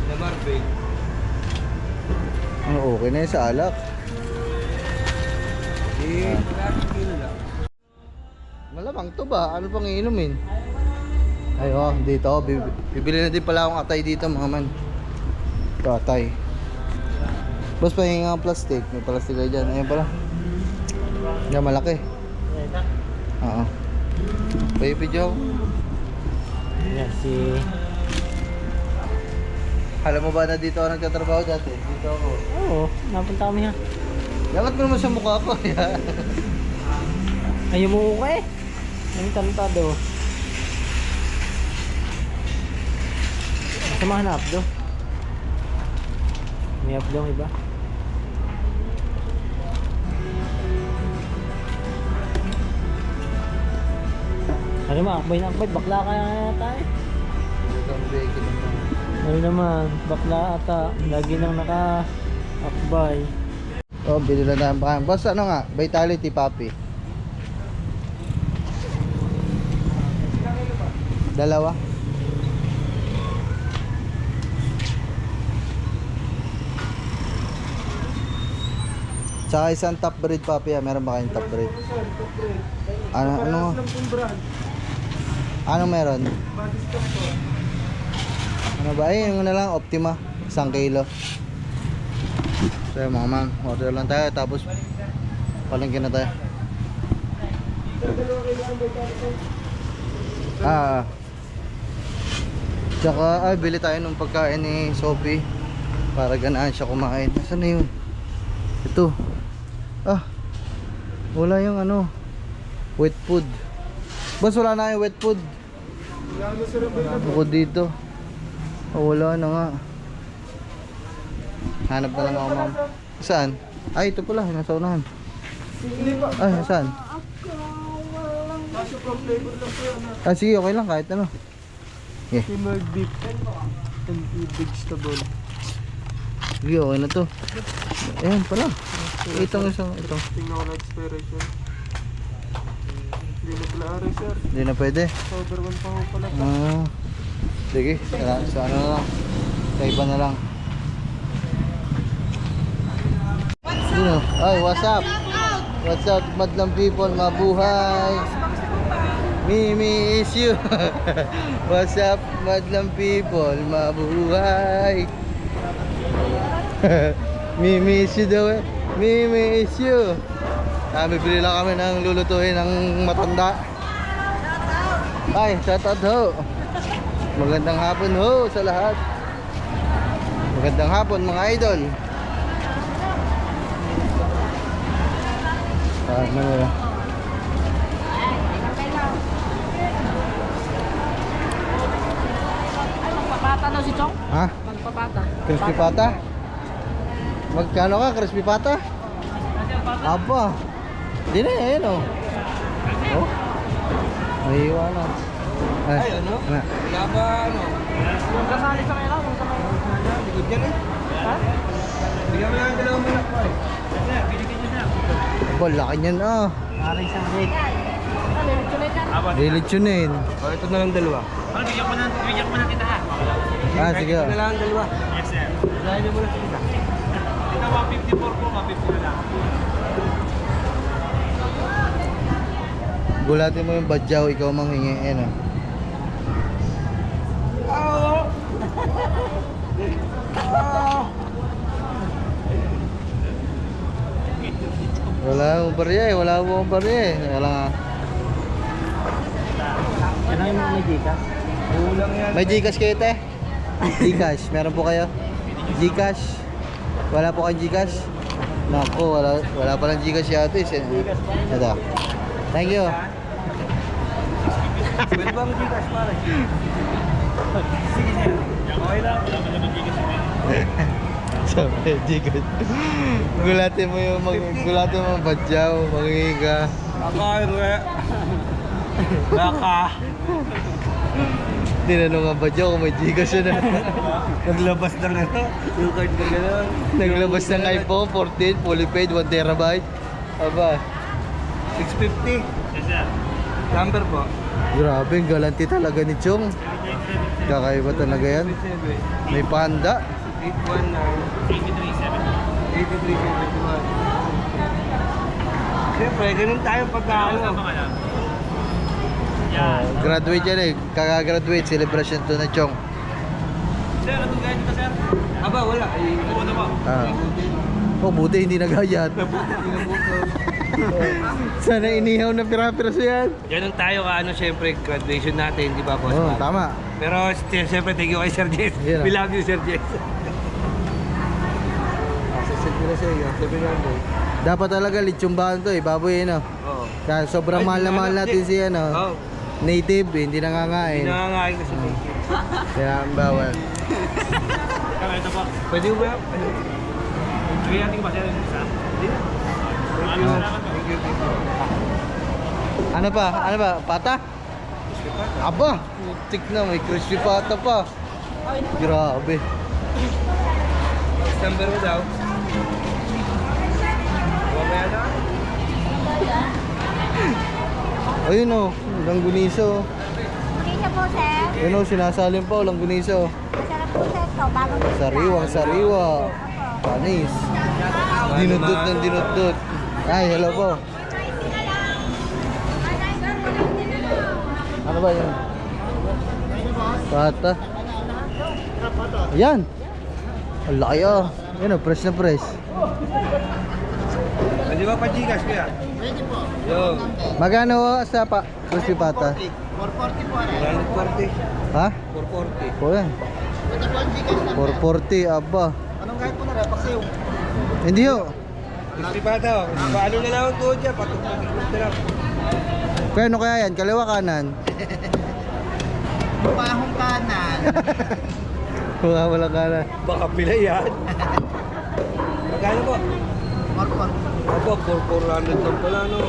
Na Marvin. Ano, okay na yun sa alak. Eh, kalating kilo lang. Malamang lang to ba? Ano pang iinumin? Ay, oh, dito. Bibili na din pala akong atay dito, mga man. Ito, atay. Boss, pahingi nga ang plastic. May plastic kayo dyan. Ayan pala. Yan, malaki. Oo. Pay-video ako. Yan si... Alam mo ba na dito ako nagtatrabaho dati? Dito ako. Oo, napunta kami ha. Dapat mo naman sa mukha ko. Ayaw mo ka eh. Ang tantado. Samahan na updo. May updo ang iba. Ano mo, akbay na akbay. Bakla kaya tayo. Ano naman, bakla ata. Lagi nang naka-akbay. Oh, bili na tayo pa. Boss, ano nga? Vitality Papi. Dalawa. Tsaka isang top breed Papi. Meron ba kayong top breed? Ano? Ano meron? Ano ba? Ay, yung na lang, Optima. 1 kilo. So yun, mga man, order lang tayo tapos palengke na tayo. Tsaka bili tayo ng pagkain ni Sophie para ganaan siya kumain. Nasaan na yun? Ito. Wala yung ano, wet food. Boss, wala na yung wet food. Bukod dito. Wala na nga. Hanap na lang ako, ma'am. Saan? Ay, ito pala, nasa unahan. Ay, saan? Sige, okay lang, kahit ano. Simmered beef and vegetable. Sige, okay na to. Ayan pala. Itong isang, ito. Tingnan ko na expiration. Hindi na pala aray sir. Hindi na pwede. Sober 1 pa ho pala. Sige, sa ano na lang. Sa iba na lang. Sino? Ay, what's up? What's up, madlang people? Mabuhay! Mimi is you! What's up, madlang people? Mabuhay! Mimi is you daw eh. Mimi is you! Bibili lang kami ng lulutuin ng matanda. Ay, shoutout ho! Magandang hapon ho sa lahat. Magandang hapon mga idol. Manila. Magpapata na si Chong? Ha? Magpapata. Crispy pata? Magkano ka crispy pata? Aba. Hindi na eh, no? Oh? May iwanan. Ay, ano? Wala ba ano? Yung kasali sa kanila, yung sa kanila. Likod yan eh. Ha? Bigyan mo lang ang dalawang malak pa eh. Aba, laki niyan ah. Aray sa red. Lilitsunin. O, ito na lang dalawa. Bigyan ko na kita ha. Sige. Ito na lang ang dalawa. Yes sir. Dahil mo lang kita. Ito 154 po, 150 na lang. Gulatin mo yung badyaw, ikaw manghingi. Ano? Wala akong barya eh, wala akong barya eh. Wala nga. Ano yung mga may Gcash? Kulang yan. May Gcash kayo te? Gcash, meron po kayo? Gcash? Wala po kayong Gcash? Naku, wala palang Gcash yata eh. Ito. Thank you. Pwede ba ang Gcash pare? Sige sir. Okay lang. Sabi, Gcash. Gulatin mo yung gulatin mo yung badyaw, magiging ka. Akare. Baka. Tinanong nga badyaw kung may Gcash yun. Naglabas ng ano? Yung card na gano'n. Naglabas ng iPhone 14, fully paid, 1 terabyte. Aba, 650. Yes sir. Number po. grabe, ang galanti talaga ni Chong. Kakaiba talaga yan. 7. May panda. 8371. Siyempre, ganun tayo pagka ano. Graduate yan eh. Kaka-graduate. Celebration to na Chong. Aba, wala. Ah. Oh, buti hindi nagayat. Sana inihaw na pira-piraso yan. Ganun tayo ka, syempre, graduation natin, di ba, boss? Oh, tama. Pero, syempre, thank you kay Sir Jess. Yeah. We love you, Sir Jess. Dapat talaga litsumbahan to eh. Baboy eh, no? Oo. Kaya sobrang mahal na mahal natin siya, no? Oo. Native, eh, hindi nangangain. Nangangain kasi thank you. Kaya ang bawal. Ito po. Pwede mo ba? Pwede natin ba siya yung isa? Hindi na. Thank you. Thank you. Thank you. Ano pa? Ano ba? Pata? Aba! Putik na, may crispy pata pa. Grabe. Number mo daw. Mamaya na. Ayun o, langguniso. Isa po, sir. Ayun o, sinasalin pa o, langguniso. Masarap po, sir. So, bagong Sariwang sariwa. Panis. Dinudot ng dinudot. Ay, hello po. Ano ba yun? Pata. Ayan. Ang laki ah. Yan o, fresh na fresh. Pwede ba pa Gcash kuya? Pwede po. Yo. Magkano sa crispy pata? 440. Ha? 440. Po yan. 440, aba. Anong kahit po na rin? Paksiw. Hindi ho. Crispy pata oh. Paano na lang ang tuhod dyan? Patutugin na lang. Kaya ano kaya yan? Kaliwa kanan? Pahong kanan. Wala kanan. Baka pila yan. Magkano po? 440. Opo, 400 lang pala no.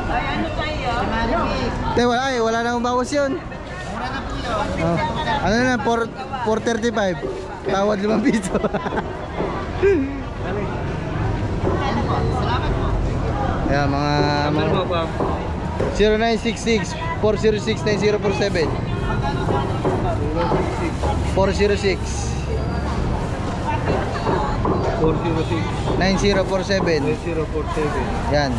Ay, ano tayo? Malamig. Te, wala ay, wala nang bawas yun. Mura na po yun. Oh. Ano na, 435. Tawad 5 piso. Ayun po. Salamat po. Ayan, mga... Number mo pa. 0966 406 9047 406 406 9047. 9047. Yan.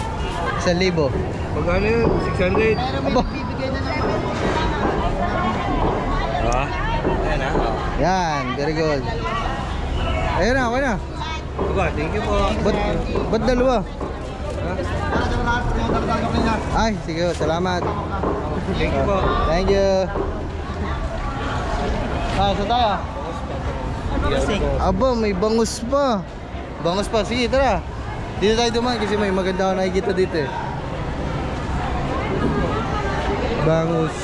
1,000. Magkano yun? 600? Aba. Bibigay na naman. Ah? Ayan ah. Yan, very good. Ayun na, okay na. Aba, thank you po. Ba't dalawa? Ay, sige, salamat. Thank you po. Thank you. Ah, saan tayo? Aba, may bangus pa. Bangus pa, sige, tara. Dito tayo dumaan kasi may maganda ako nakikita dito eh. Bangus.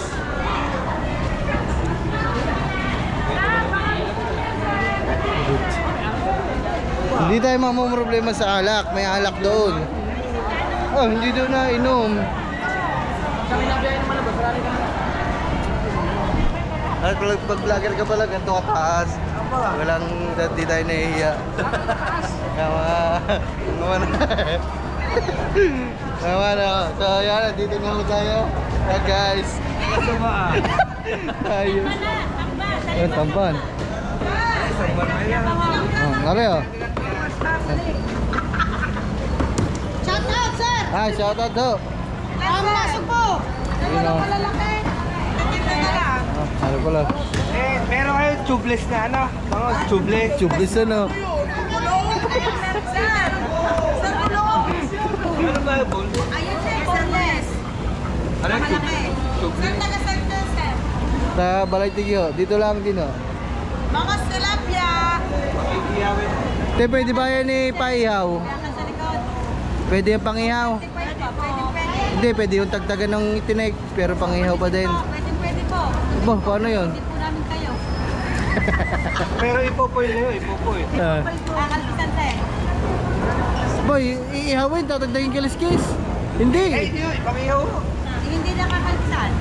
Hindi tayo mamumroblema sa alak. May alak doon. Oh, hindi doon na inom. At pag vlogger ka pala, ganito ka taas. Walang, di tayo nahihiya. Naman na. So, yan, dito na ho tayo. Yeah, guys. Ayos. Ayun, tamban. Oh, nari oh. Shout out, sir! Hi, shout out ho. Masok po! Yun o. Malalaki! Ano pala? Eh, meron kayo tubeless na ano? Mga tubeless. Chublis ano? Ano ba yung ball? Ayun, sir, boneless. Ano yung tubeless? Taga-center, sir. Sa Balay Tigyo. Dito lang din o. Mga tilapia. Makikiyawin. Te, pwede ba yan paihaw? Sa likod. Pwede yung pangihaw? Pwede po. Hindi, pwede yung tagtagan ng tinik. Pero pangihaw pa din. Pwede po. Ba, paano yun? Hindi po namin kayo. Pero ipopoy na yun, ipopoy. Kakalpisan, sir. Boy, iihawin, tatagdagin kaliskis. Hindi. Eh, yun, ipakiyaw. Hindi nakakalpisan.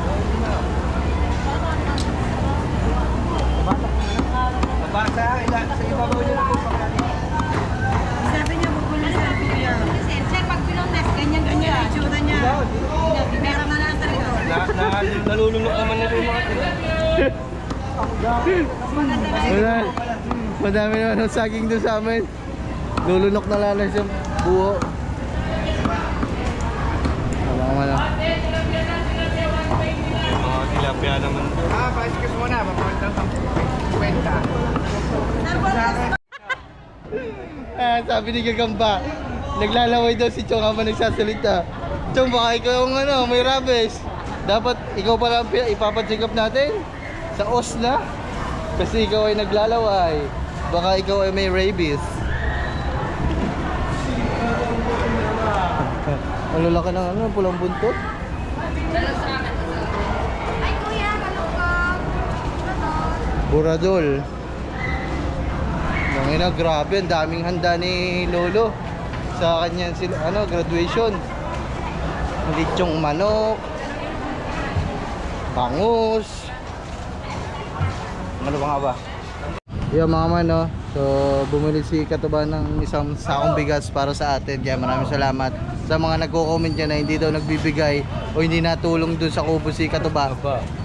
Mabasa, sa ibabaw nyo lang po. Sabi niya, bukulo sa video. Sir, pag pinondes, ganyan-ganyan ang itsura niya. Meron na lang sa likod. Nalulunok naman nito yung mga Madami naman ang saging doon sa amin. Lulunok na lalas yung buo. Wala ka man lang. tilapia naman. Pa-excuse muna. Papunta sa kwenta. Sabi ni Gagamba, naglalaway daw si Chong habang nagsasalita. Chong, baka ikaw yung may rabies. Dapat ikaw pala ang ipapacheck up natin sa OS na. Kasi ikaw ay naglalaway. Baka ikaw ay may rabies. Ang lalaki ng pulang buntot. Ay, kuya, kalungkot. Buradol. Mangina, grabe, ang daming handa ni Lolo sa kanyang graduation. Lechong manok, bangus. Ano ba nga ba? Yung mga man, no? So, bumili si Katuban ng isang sakong bigas para sa atin. Kaya maraming salamat sa mga nagko-comment dyan na hindi daw nagbibigay o hindi natulong dun sa kubo si Katuba.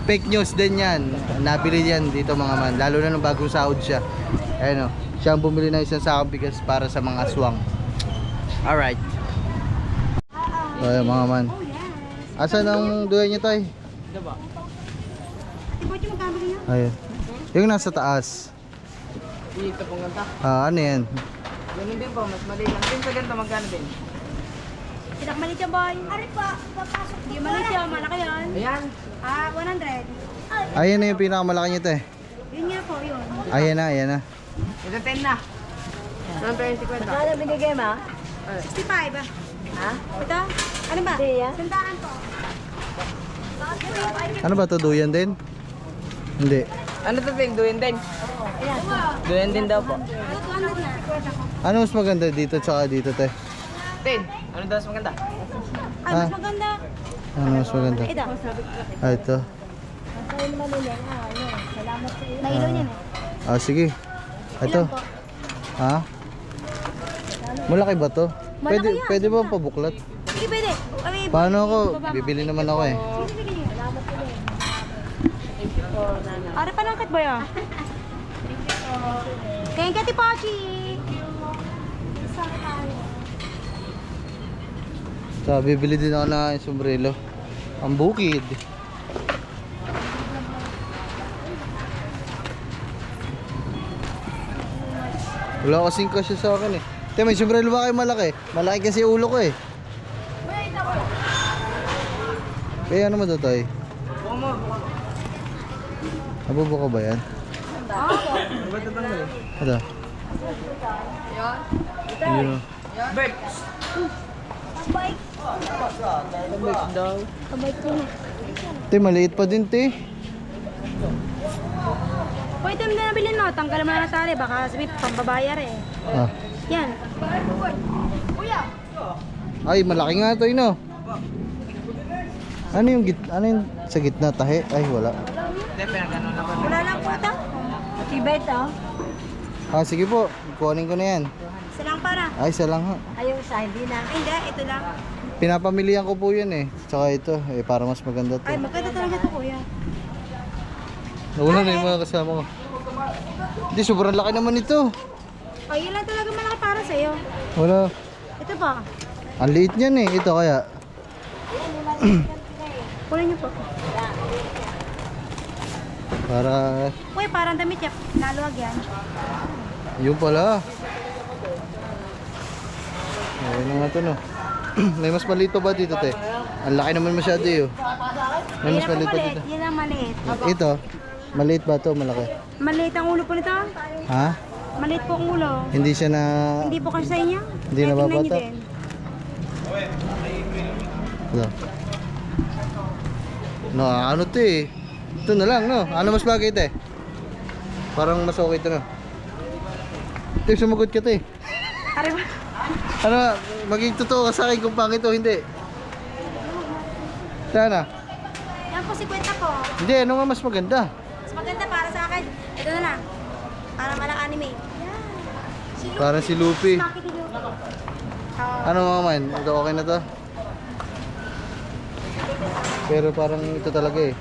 Fake news din yan. Nabili yan dito mga man. Lalo na nung bagong sahod siya. Ayun, no? Siya ang bumili ng isang sakong bigas para sa mga aswang. Alright. So, ayun mga man. Asan ang duyan niyo, Tay? Diba? Ate Pochi, magkano niya? Ayun. Yung nasa taas. Dito pong ganda. Ano yan? Ganun din po, mas mali lang. Din sa ganito, magkano din? Pinakmalit yan, boy. Ari pa, papasok. Di malit yan, malaki yan. Ayan. 100. Ayan na yung pinakamalaki niyo, Tay. Yun nga po, yun. Ayan na, ayan na. Ito 10 na. Anong 20 kwenta? Ano binigay mo? 65. Ha? Ito? Ano ba? Sandaan po. Ano ba to, duyan din? Hindi. Ano to, Ting? Duyan din? Duyan din daw po. Ano, 200 na. Ano mas maganda dito tsaka dito, Tay? 10. Ano daw mas maganda? Ay, mas maganda. Ano mas maganda? Ito. Ito. Nailaw niyan eh. Sige. Ito. Ha? Malaki ba to? Malaki yan. Pwede ba pabuklat? Sige, pwede. Ay, Paano ako? Bibili naman ako eh. sige, sige. Ari pa langkat ba yan? Thank you, Ate Pochi. So, bibili din ako ng sombrero. Ang bukid. Wala kasing kasya sa akin eh. Te, may sombrero ba kayo malaki? Malaki kasi ulo ko eh. Kaya ano mo to, Tay? Nabubuka ba yan? Ito. Yun o. Bert! Te, maliit pa din, te. Pwede mo na nabilin mo. Tanggal mo na ng tali. Baka sabi, pambabayar eh. Ah. Yan. Ay, malaki nga to, no? Ano yung sa gitna tahe? Ay, wala. Hindi, pinagano na ba? Wala lang po ito. Tibay ito. Sige po. Kunin ko na yan. Isa lang para. Ay, isa lang ha. Ayaw isa, hindi na. Hindi, ito lang. Pinapamilihan ko po yan eh. Tsaka ito, para mas maganda to. Ay, maganda talaga ito, kuya. Nauna na yung mga kasama ko. Hindi, sobrang laki naman ito. Ay, yun lang talaga malaki para sa'yo. Wala. Ito pa. Ang liit niyan eh. Ito kaya. Kunin niyo po. Para, Uy, parang damit yan. Naluwag yan. yun pala. Ayun na nga to, no. May mas maliit pa ba dito, te? Ang laki naman masyado eh. Oh. May mas Yan maliit ang pa maliit. dito. Yan ang maliit. Ito, maliit ba to? Malaki. Maliit ang ulo po nito. Ha? Maliit po ang ulo. Hindi siya na... Hindi po kasi sa inyo. Hindi Kaya tingnan nababatak? niyo din. Ito. No, ano to eh. Ito na lang, no? Ano mas bagay ito eh? Parang mas okay ito, no? Ito, sumagot ka ito eh. Ari ba? Ano, maging totoo ka sa akin kung pangit o hindi. Sana. Yan po, 50 po. Hindi, ano nga mas maganda? Mas maganda para sa akin. Ito na lang. Para malang anime. Parang si Luffy. Bakit dito? Ano mga man? Ito okay na to? Pero parang ito talaga eh.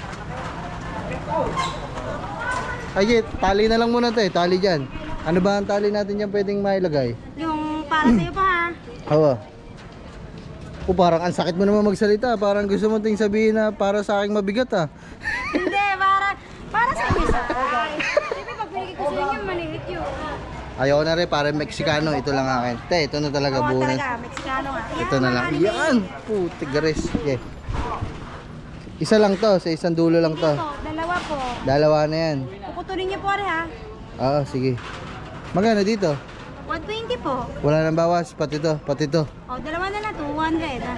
Ay, tali na lang muna to eh. Tali dyan. Ano ba ang tali natin dyan pwedeng mailagay? Yung para sa'yo pa ha. Oo. Parang ang sakit mo naman magsalita. Parang gusto mo ting sabihin na para sa aking mabigat ah. Hindi. Ayoko na rin, parang Meksikano. Ito lang akin. Te, ito na talaga Oo, buo na. talaga. Meksikano nga. Ito na lang. Yan! Puti gares. Yeah. Isa lang to, sa isang dulo lang to. Po, dalawa po. Dalawa na yan. Puputunin niyo po rin ha. Oo, sige. Magkano dito? 120 po. Wala nang bawas, pati to, pati to. O, dalawa na lang. 200 ha.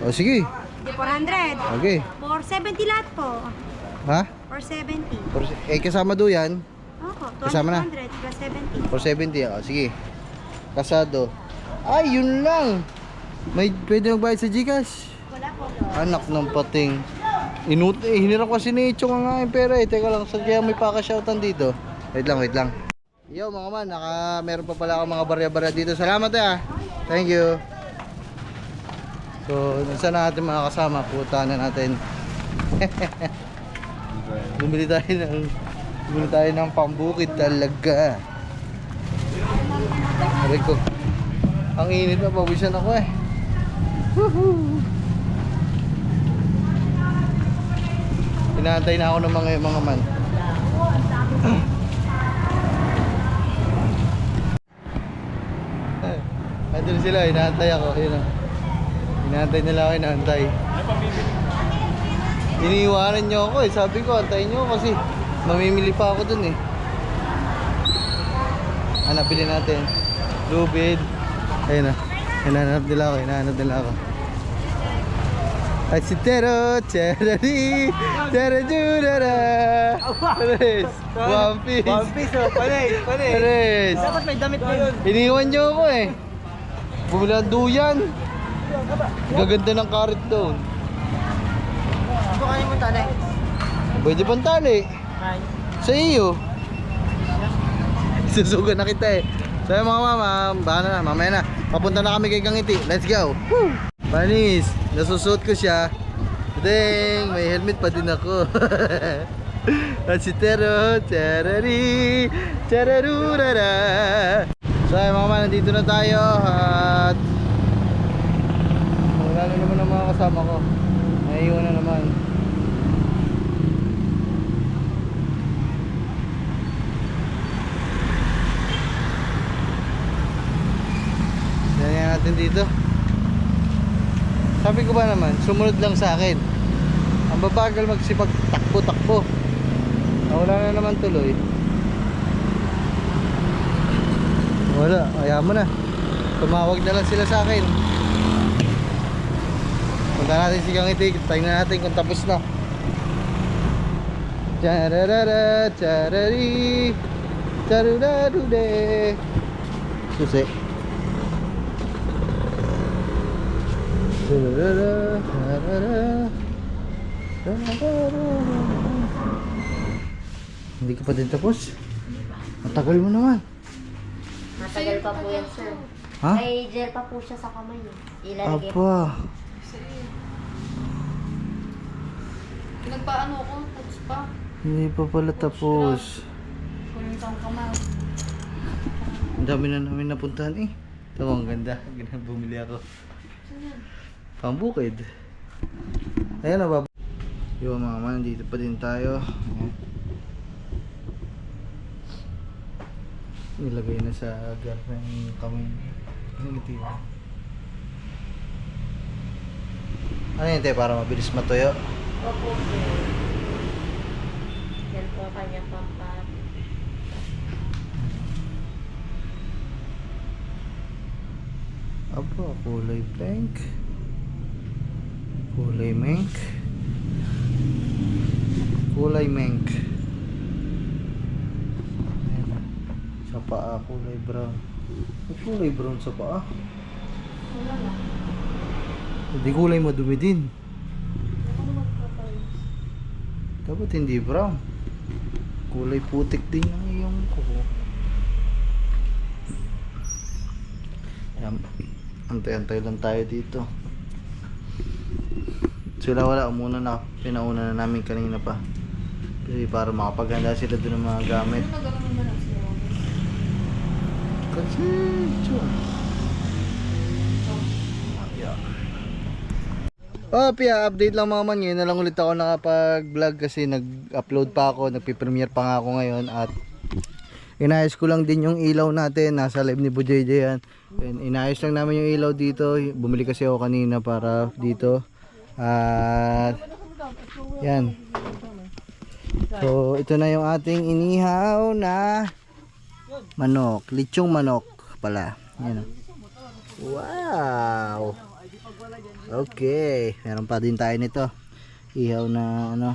O sige, 400. okay. 470 lahat po. Ha? 470. Eh, kasama do yan. Opo, Kasama na? 200 plus 70. 470, o sige. Kasado. Ay, yun lang. May pwede magbayad sa Gcash. Wala po. Anak ng pating. Hinirap kasi ni Ichong nga yung pera eh. Teka lang, saan kaya may pakashoutan dito? Wait lang, wait lang. Yo mga man, meron pa pala akong mga barya-barya dito. Salamat Thank you. So, saan natin mga kasama? Puta na natin. Bumili tayo ng pambukid talaga. Aray ko. Ang init na, pawisan ako eh. Woohoo! Inaantay na ako ng mga man. Andun sila, inaantay ako. Yun o. Inaantay nila ako, inaantay. Iniiwanan nyo ako eh. Sabi ko, antayin nyo kasi mamimili pa ako dun eh. Hanapin natin. Lubid. Ayun na. Hinahanap nila ako, hinahanap nila ako. Ay si Tero, Cherari, Terajurara. Pares, One Piece. One Piece oh, panay. Pares. Dapat may damit na yun. Iniwan nyo ako eh. Bumili ang duyan. Gaganda ng carrot doon. Ito kaya mo tali. Pwede pang tali. Ay. Sa iyo. Susugan na kita eh. So yung mga mama, bahala na, mamaya na. Papunta na kami kay Kangiti. Let's go. Woo! Panis, nasusuot ko siya. Deng, may helmet pa din ako. At si Tero, Cherari, Cherarurara. So yung mga mama, nandito na tayo. At wala na naman ang mga kasama ko. Naiiwan na naman. Yan natin dito. Sabi ko ba naman, sumunod lang sa akin. Ang babagal magsipag takbo-takbo. Wala na naman tuloy. Wala, ayaw mo na. Tumawag na lang sila sa akin. Punta natin si Kangiti, tingnan natin kung tapos na. Chararara, charari, charurarude. Susi. Hindi ka pa din tapos? Matagal mo naman. Matagal pa po yan, sir. Ha? May gel pa po siya sa kamay niya. Ilalagay po. Apa. Nagpaano ko, touch pa. Hindi pa pala tapos. Kunin ko ang kamay. Ang dami na namin napuntahan eh. Ito ang ganda. Bumili ako. Pambukid. Ayan na ba? Yung mga man, dito pa din tayo. Ayan. Nilagay na sa girlfriend kami. Ngiti. Ano yun te? Para mabilis matuyo? Opo, sir. Yan po ang kanyang pampat. Aba, kulay blank. Kulay mink. Kulay mink. Ayan. Sa paa, kulay brown. May kulay brown sa paa. Hindi kulay madumi din. Dapat hindi brown. Kulay putik din ang iyong kuko. Ayan. Antay-antay lang tayo dito. Sila wala, umuna na. Pinauna na namin kanina pa. Kasi para makapaghanda sila doon ng mga gamit. Ano nagano naman ang sila? Kasi, tiyun. Oh, Pia, update lang mga man. Ngayon na lang ulit ako nakapag-vlog kasi nag-upload pa ako. Nagpi-premiere pa nga ako ngayon. At Inayos ko lang din yung ilaw natin. Nasa live ni Bujayjay yan. And inayos lang namin yung ilaw dito. Bumili kasi ako kanina para dito. At yan. So ito na yung ating inihaw na manok. Lechong manok pala. Yan. Wow. Okay. Meron pa din tayo nito. Ihaw na ano.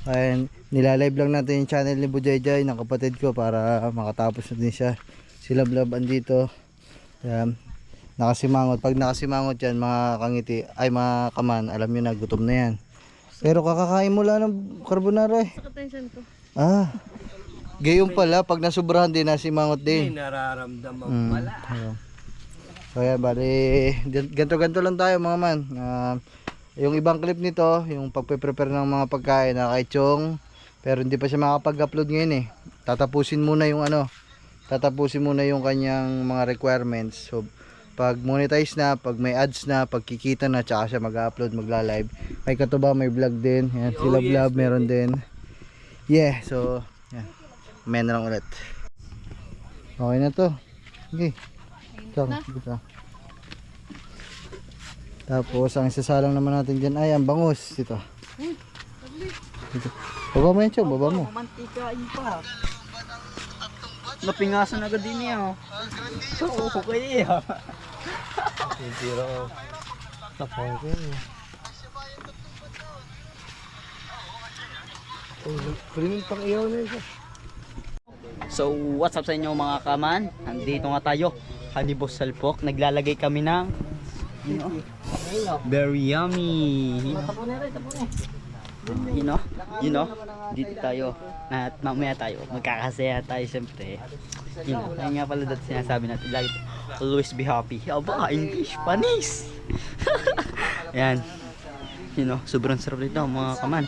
Ayan, nilalive lang natin yung channel ni Bujayjay ng kapatid ko para makatapos na din siya. Sila Blab andito. Ayan, nakasimangot. Pag nakasimangot yan mga kangiti, ay mga kaman, alam nyo na gutom na yan. Pero kakakain mo lang ng carbonara eh. Attention ko. Ah, gayon pala pag nasubrahan din nasimangot May din. nararamdaman pala. Ayan. So ayan, bali, ganto-ganto lang tayo mga man. Yung ibang clip nito, yung pagpe-prepare ng mga pagkain na kay Chong, pero hindi pa siya makapag-upload ngayon eh. Tatapusin muna yung kanyang mga requirements. So pag monetize na, pag may ads na, pag kikita na, tsaka siya mag-upload, magla-live. May katuba, may vlog din. Yan, sila vlog, meron din. Yeah, so yan. Mamaya na lang ulit. Okay na to. Okay. Ito. Tapos ang isasalang naman natin dyan ay ang bangus. Ito. Baba mo yan, Chong. Baba mo. Mantikain pa. Napingasan agad din niya. Oo, okay. Tira ko. Tapos ko yun. Kulimin pang iyaw na ito. So, what's up sa inyo mga kaman? Andito nga tayo. Hanibos Salpok. Naglalagay kami ng very yummy. You know, dito tayo. At mamaya tayo. Magkakasaya tayo siyempre. You know, ayun nga pala dati sinasabi natin. Lagi, always be happy. Aba, English, Spanish. Yan. You know, sobrang sarap nito mga kaman.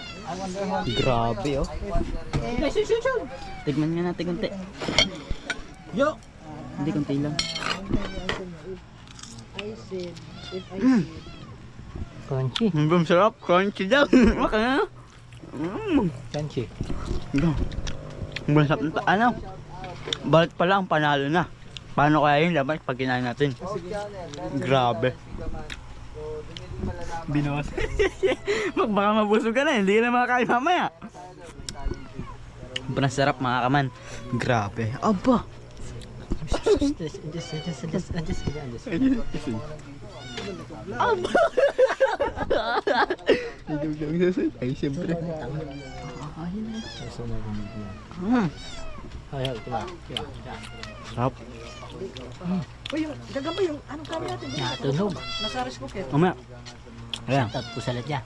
Grabe oh. Tignan nga natin konti. Yo! Hindi konti lang. Crunchy. Ang sarap, crunchy daw. Maka Crunchy. Ang sarap nito. Ano? Balik pala ang panalo na. Paano kaya yun dapat pag kinain natin? Grabe. Binuwas. Baka mabusog ka na, hindi ka na makakain mamaya. Sobrang sarap mga kaman. Grabe. Aba. Aba. Ay, siyempre. Sarap. Natunog. Mamaya. Ayan. Tapos pusalat niya.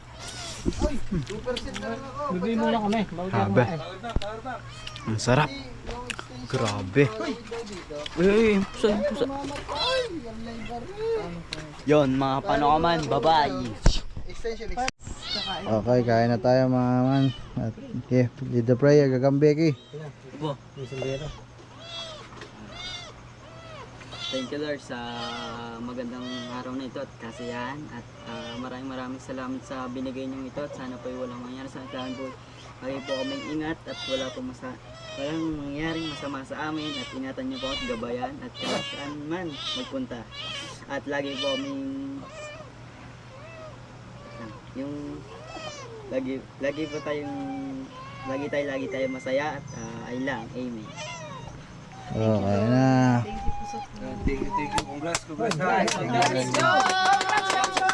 Bibili mo lang kami. Grabe. Ang sarap. Grabe. Uy, pusa. Yon mga panokaman. Bye-bye. Okay, kain na tayo mga man. At okay, lead the prayer, gagambeki. Thank you Lord sa magandang araw na ito at kasiyahan at maraming salamat sa binigay niyong ito at sana po ay walang mangyari sa atin po. Lagi po kaming ingat at walang mangyaring masama sa amin at ingatan niyo po at gabayan at kahit saan man magpunta. At lagi po kaming lagi tayo masaya at ayun lang. Amen. Okay na. Thank you. Congrats guys.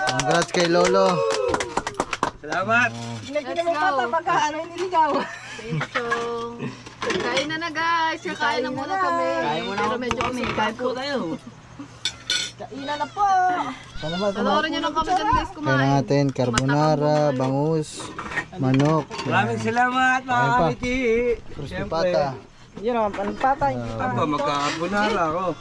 Congrats kay Lolo. Salamat. Kain na guys. Kakain na muna kami. Pero medyo kami. Kain po tayo. Kainan na po. Panoorin nyo lang kami dyan guys Kain kumain. na natin, carbonara, bangus, manok. Maraming salamat mga Ayun pa. kamiti. Krustipata. Yun ang panpatay. Aba, magkakabunara ako.